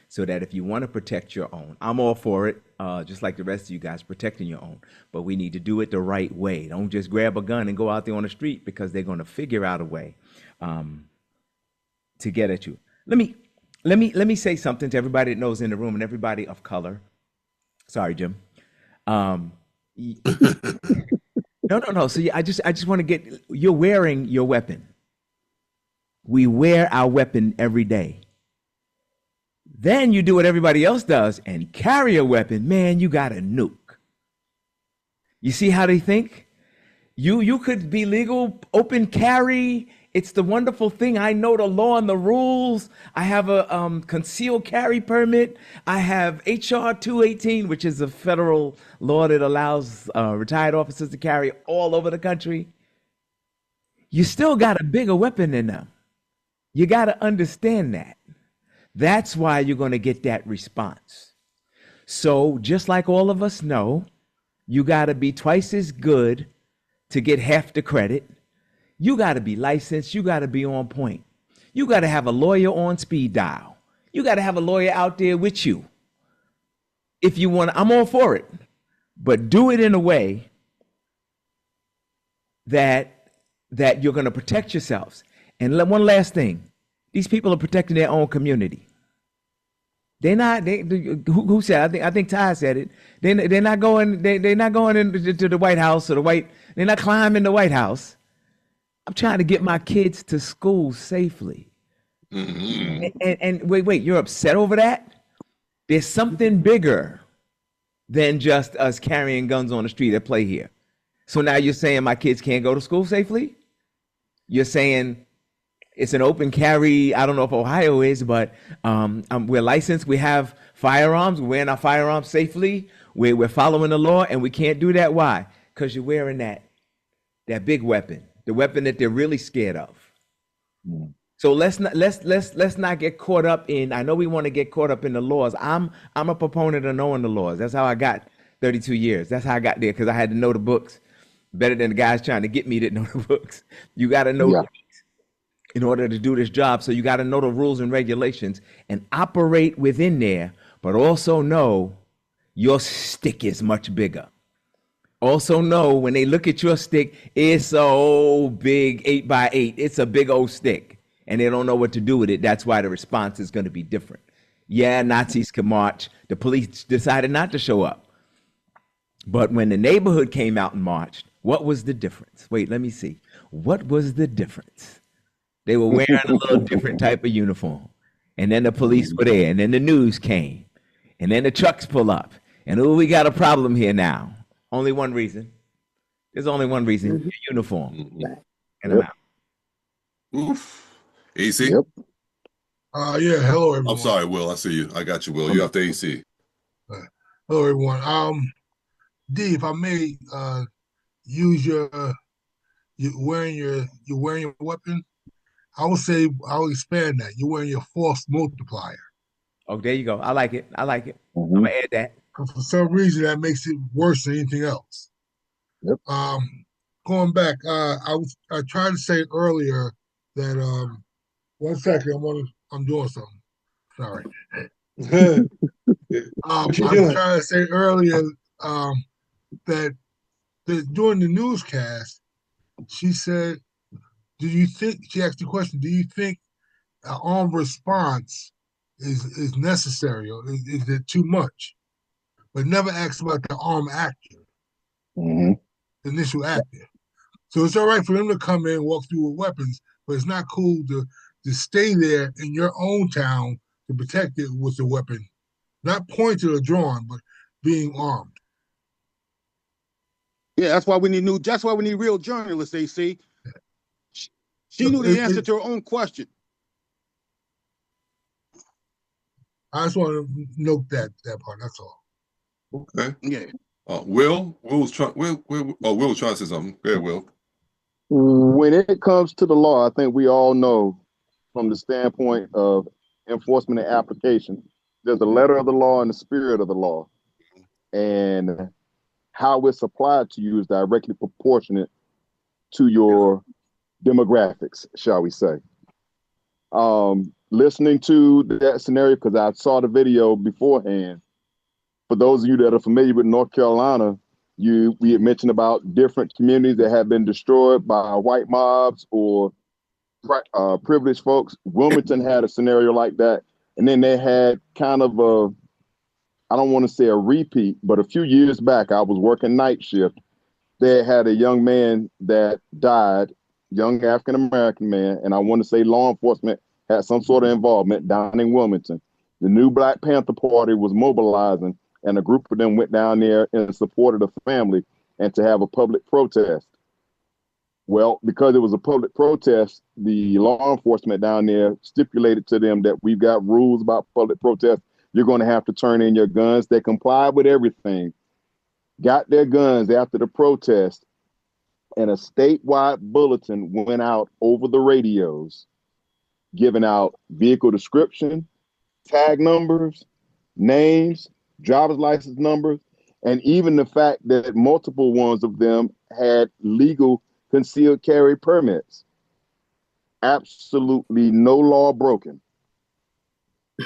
so that if you want to protect your own, I'm all for it, just like the rest of you guys, protecting your own. But we need to do it the right way. Don't just grab a gun and go out there on the street, because they're going to figure out a way to get at you. Let me say something to everybody that knows in the room and everybody of color. Sorry, Jim. No. So I just want to get, you're wearing your weapon. We wear our weapon every day. Then you do what everybody else does and carry a weapon. Man, you got a nuke. You see how they think? You could be legal, open carry. It's the wonderful thing. I know the law and the rules. I have a concealed carry permit. I have HR 218, which is a federal law that allows retired officers to carry all over the country. You still got a bigger weapon than them. You got to understand that. That's why you're going to get that response. So just like all of us know, you got to be twice as good to get half the credit. You got to be licensed. You got to be on point. You got to have a lawyer on speed dial. You got to have a lawyer out there with you. If you want, I'm all for it, but do it in a way that you're going to protect yourselves. And one last thing, these people are protecting their own community. They're not. Who said? I think Ty said it. They're not going. They're not going into the White House or they're not climbing the White House. I'm trying to get my kids to school safely. Mm-hmm. And wait, you're upset over that? There's something bigger than just us carrying guns on the street at play here. So now you're saying my kids can't go to school safely? You're saying it's an open carry. I don't know if Ohio is, but we're licensed. We have firearms. We're wearing our firearms safely. We're following the law, and we can't do that. Why? Because you're wearing that big weapon, the weapon that they're really scared of. Mm. So let's not get caught up in. I know we want to get caught up in the laws. I'm a proponent of knowing the laws. That's how I got 32 years. That's how I got there, because I had to know the books better than the guys trying to get me to know the books. You got to know the books in order to do this job. So you got to know the rules and regulations and operate within there, but also know your stick is much bigger. Also know when they look at your stick, it's a old big 8x8. It's a big old stick, and they don't know what to do with it. That's why the response is going to be different. Yeah, Nazis can march. The police decided not to show up. But when the neighborhood came out and marched, what was the difference? Wait, let me see. What was the difference? They were wearing a little different type of uniform. And then the police were there. And then the news came. And then the trucks pull up. And oh, we got a problem here now. Only one reason. There's only one reason. Your uniform. And I'm out. Oof. AC? Yeah, hello everyone. I'm sorry, Will. I see you. I got you, Will. You have to AC. Hello everyone. D, if I may use you're wearing your weapon, I would say I'll expand that. You're wearing your force multiplier. Oh, there you go. I like it. I'm gonna add that. For some reason that makes it worse than anything else. Yep. Going back, I tried to say earlier that 1 second, I'm doing something. Sorry. I was trying to say earlier that during the newscast, she said, she asked the question, do you think an armed response is necessary, or is it too much? But never asked about the armed actor, the initial actor. So it's all right for them to come in and walk through with weapons, but it's not cool to stay there in your own town to protect it with a weapon not pointed or drawn, but being armed. Yeah, that's why we need that's why we need real journalists, AC. She knew the answer to her own question. I just want to note that part. That's all. Okay. Yeah. Will was trying to say something. Yeah, Will. When it comes to the law, I think we all know from the standpoint of enforcement and application, there's the letter of the law and the spirit of the law. And how it's applied to you is directly proportionate to your demographics, shall we say. Listening to that scenario, because I saw the video beforehand, for those of you that are familiar with North Carolina, we had mentioned about different communities that have been destroyed by white mobs or privileged folks. Wilmington had a scenario like that. And then they had kind of I don't want to say a repeat, but a few years back, I was working night shift. They had a young man that died, young African-American man, and I want to say law enforcement had some sort of involvement down in Wilmington. The new Black Panther Party was mobilizing, and a group of them went down there and supported the family and to have a public protest. Well, because it was a public protest, the law enforcement down there stipulated to them that we've got rules about public protest. You're going to have to turn in your guns. They complied with everything, got their guns after the protest, and a statewide bulletin went out over the radios, giving out vehicle description, tag numbers, names, driver's license numbers, and even the fact that multiple ones of them had legal concealed carry permits. Absolutely no law broken.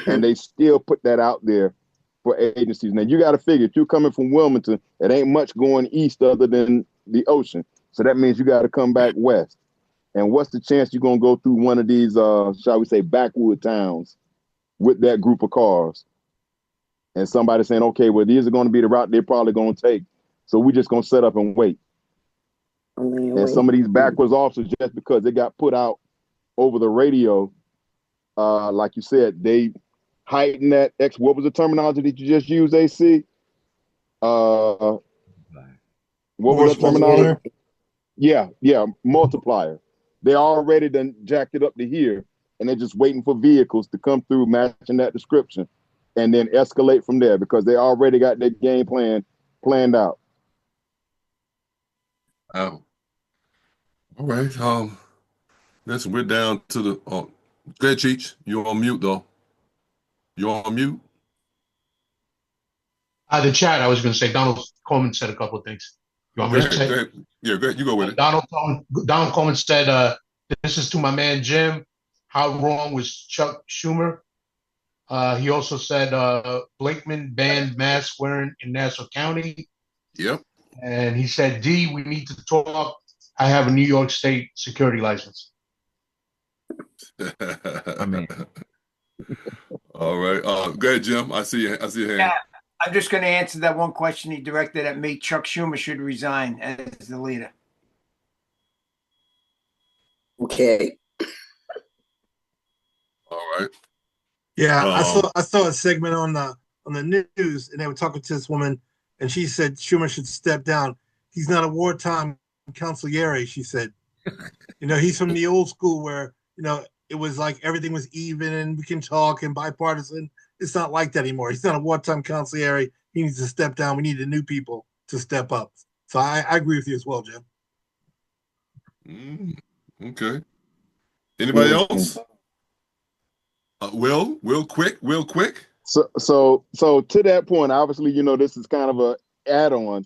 And they still put that out there for agencies. Now you got to figure, if you're coming from Wilmington, it ain't much going east other than the ocean. So that means you got to come back west. And what's the chance you're going to go through one of these, shall we say, backwood towns with that group of cars? And somebody saying, okay, well, these are going to be the route they're probably going to take. So we're just going to set up and wait. And some of these backwards officers, just because they got put out over the radio, like you said, they heighten that what was the terminology that you just used, AC? What was the terminology? Yeah, multiplier. They already done jacked it up to here, and they're just waiting for vehicles to come through matching that description and then escalate from there because they already got their game plan planned out. Oh. All right. Listen, we're down to the go ahead, Cheech. You're on mute though. You're on mute. The chat, I was going to say, Donald Coleman said a couple of things. You want me to say? Go ahead. Yeah, go ahead. You go with it. Donald Coleman said, this is to my man Jim. How wrong was Chuck Schumer? He also said Blakeman banned mask wearing in Nassau County. Yep. And he said, D, we need to talk. I have a New York State security license. I mean. All right. Go ahead, Jim. I see your hand. Yeah, I'm just going to answer that one question he directed at me. Chuck Schumer should resign as the leader. Okay. All right. Yeah, I saw a segment on the news, and they were talking to this woman, and she said Schumer should step down. He's not a wartime consigliere, she said. He's from the old school where it was like everything was even and we can talk and bipartisan. It's not like that anymore. He's not a wartime consigliere. He needs to step down. We need the new people to step up. So I agree with you as well, Jim. Okay. Anybody else? Will quick. So to that point, obviously, this is kind of a add-on.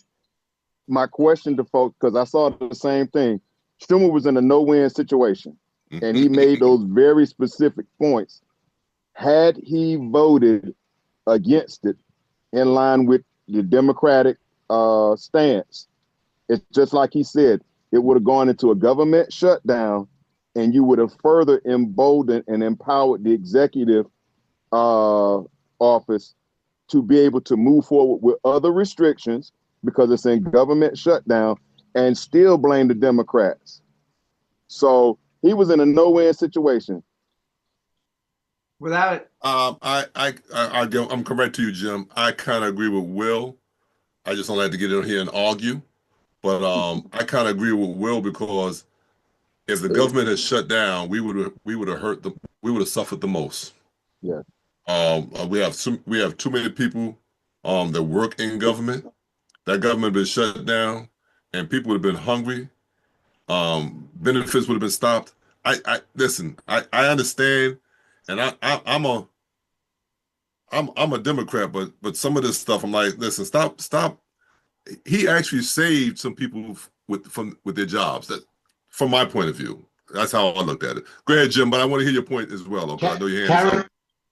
My question to folks, because I saw the same thing. Schumer was in a no-win situation, and he made those very specific points. Had he voted against it in line with the Democratic stance, it's just like he said, it would have gone into a government shutdown, and you would have further emboldened and empowered the executive office to be able to move forward with other restrictions because it's in government shutdown and still blame the Democrats. So he was in a no-win situation. Without I'm correct to you, Jim. I kind of agree with Will. I just don't like to get in here and argue. But I kind of agree with Will because if the government had shut down, we would have suffered the most. Yeah. We have too many people that work in government. That government been shut down, and people would have been hungry. Benefits would have been stopped. I listen. I understand, and I'm a Democrat, but some of this stuff I'm like, listen, stop. He actually saved some people with their jobs. That, from my point of view, that's how I looked at it. Go ahead, Jim, but I want to hear your point as well. Okay, I know your hand is up.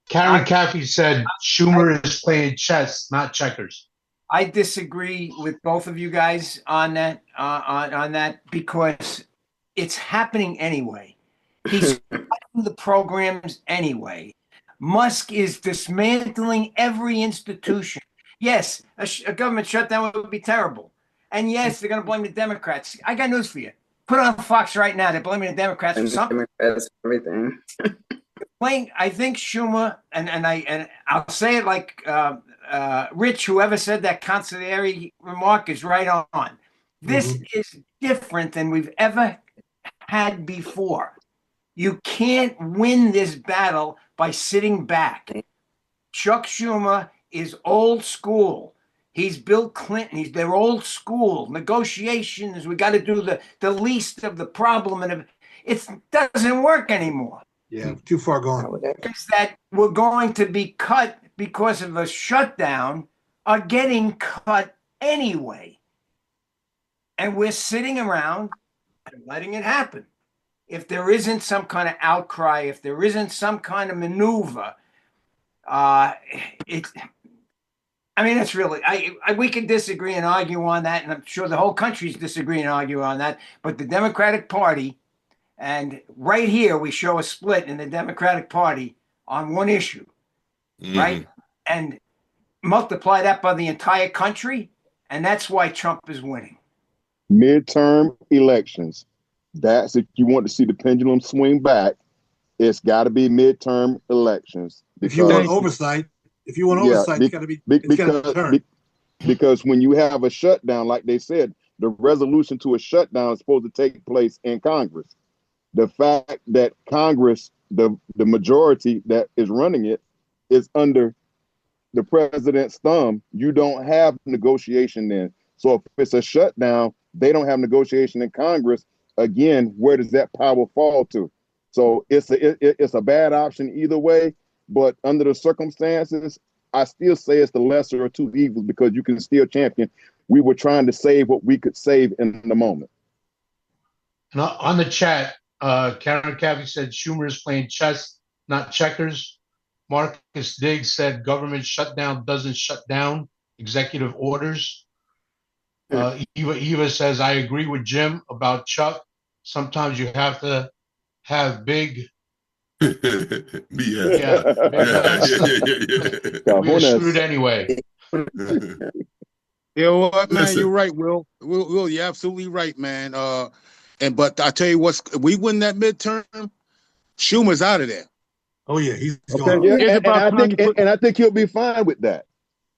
Karen Caffey said Schumer is playing chess, not checkers. I disagree with both of you guys on that on that because it's happening anyway. He's cutting the programs anyway. Musk is dismantling every institution. Yes, a government shutdown would be terrible. And yes, they're going to blame the Democrats. I got news for you. Put on Fox right now. They're blaming the Democrats for something. Democrats, everything. I think Schumer, and I'll say it like Rich, whoever said that conciliatory remark is right on. This is different than we've ever had before. You can't win this battle by sitting back. Chuck Schumer is old school. He's Bill Clinton. They're old school. Negotiations, we got to do the least of the problem. And it doesn't work anymore. Yeah, too far gone. Because that we're going to be cut because of a shutdown are getting cut anyway. And we're sitting around and letting it happen. If there isn't some kind of outcry, if there isn't some kind of maneuver, it's really, we can disagree and argue on that, and I'm sure the whole country's disagree and argue on that, but the Democratic Party, and right here we show a split in the Democratic Party on one issue, right? And multiply that by the entire country, and that's why Trump is winning. Midterm elections. That's if you want to see the pendulum swing back, it's got to be midterm elections. If you want oversight, it's got to be because when you have a shutdown, like they said, the resolution to a shutdown is supposed to take place in Congress. The fact that Congress, the majority that is running it, is under the president's thumb, you don't have negotiation then. So if it's a shutdown, they don't have negotiation in Congress. Again, where does that power fall to? So it's a bad option either way. But under the circumstances, I still say it's the lesser of two evils because you can still champion. We were trying to save what we could save in the moment. And on the chat, Karen Caffey said Schumer is playing chess, not checkers. Marcus Diggs said government shutdown doesn't shut down executive orders. Eva says, I agree with Jim about Chuck. Sometimes you have to have big. Yeah. We're screwed anyway. You know what, man? You're right, Will. Will, you're absolutely right, man. But I tell you what, we win that midterm, Schumer's out of there. Oh yeah, he's gone. Yeah, and I think he'll be fine with that.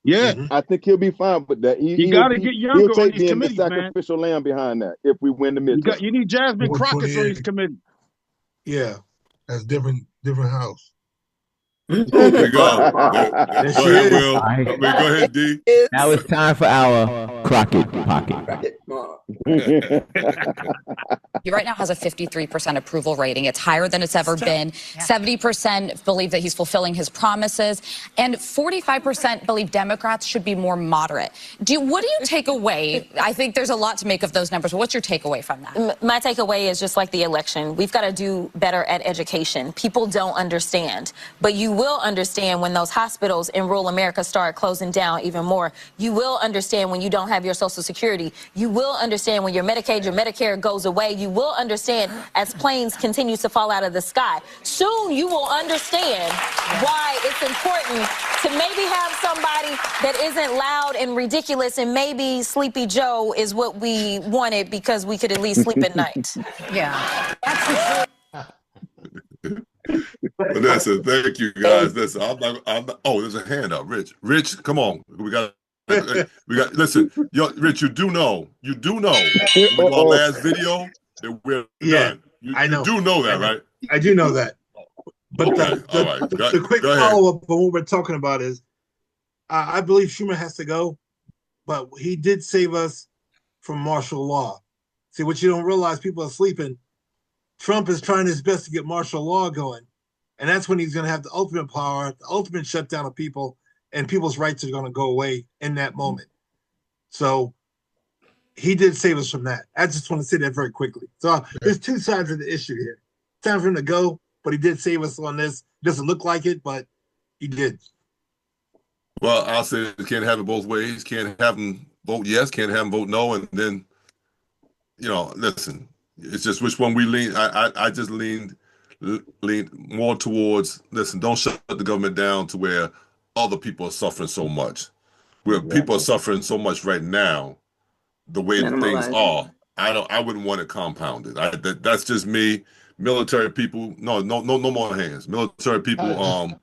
Yeah, I think he'll be fine with that. He got to get younger he'll take on these committees, the sacrificial lamb behind that if we win the midterm. You need Jasmine Crockett on these committees. Yeah, that's different house. There we go. Go ahead, Will. Go ahead, D. Now it's time for our Crockett Pocket. He right now has a 53% approval rating. It's higher than it's ever been. 70% believe that he's fulfilling his promises, and 45% believe Democrats should be more moderate. What do you take away? I think there's a lot to make of those numbers, but what's your takeaway from that? My takeaway is just like the election. We've got to do better at education. People don't understand, but you will understand when those hospitals in rural America start closing down even more. You will understand when you don't have your Social Security. You will understand when your Medicaid, your Medicare goes away. You will understand as planes continue to fall out of the sky. Soon you will understand why it's important to maybe have somebody that isn't loud and ridiculous, and maybe Sleepy Joe is what we wanted because we could at least sleep at night. Yeah. But listen, thank you guys. Listen, I'm not, oh, there's a hand up, Rich. Rich, come on. Listen, Rich, you do know when we do our last video that we're done. I know. You do know that, right? I do know that. But okay, all right. The quick follow-up on what we're talking about is I believe Schumer has to go, but he did save us from martial law. See, what you don't realize, people are sleeping. Trump is trying his best to get martial law going. And that's when he's going to have the ultimate power, the ultimate shutdown of people, and people's rights are going to go away in that moment. So he did save us from that. I just want to say that very quickly. So there's two sides of the issue here. Time for him to go, but he did save us on this. Doesn't look like it, but he did. Well, I'll say it can't have it both ways. Can't have him vote yes, can't have him vote no, and then, listen, it's just which one we lean. I just lean more towards, listen, don't shut the government down to where other people are suffering so much. Where people are suffering so much right now, the way things are, I wouldn't want it compounded. That's just me. Military people, no more hands. Military people,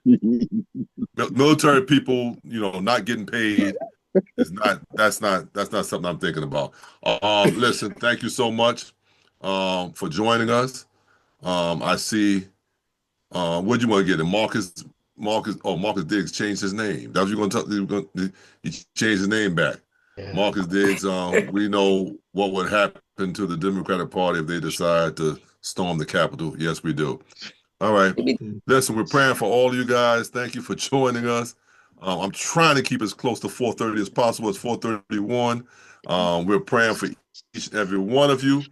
military people, not getting paid is that's not something I'm thinking about. Listen, thank you so much for joining us. I see. What do you want to get in? Marcus Diggs changed his name. That's what you're going to talk. He changed his name back. Yeah. Marcus Diggs. We know what would happen to the Democratic Party if they decide to storm the Capitol. Yes, we do. All right. Listen, we're praying for all of you guys. Thank you for joining us. I'm trying to keep as close to 4:30 as possible. It's 4:31. We're praying for each and every one of you.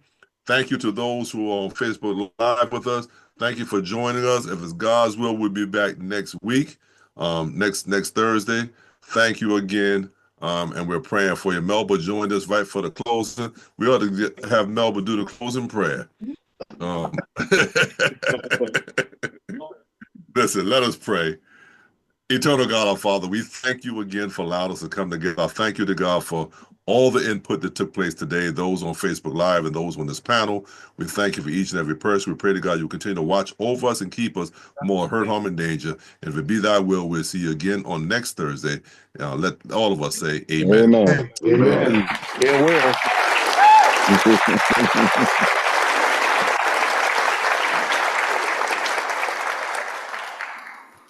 Thank you to those who are on Facebook Live with us. Thank you for joining us. If it's God's will, we'll be back next week, next Thursday. Thank you again, and we're praying for you. Melba joined us right for the closing. We ought to have Melba do the closing prayer. Listen, let us pray. Eternal God, our Father, we thank you again for allowing us to come together. I thank you to God for all the input that took place today, those on Facebook Live and those on this panel. We thank you for each and every person. We pray to God you continue to watch over us and keep us from all hurt, harm, and danger. And if it be thy will, we'll see you again on next Thursday. Let all of us say amen. Amen. Amen. It will.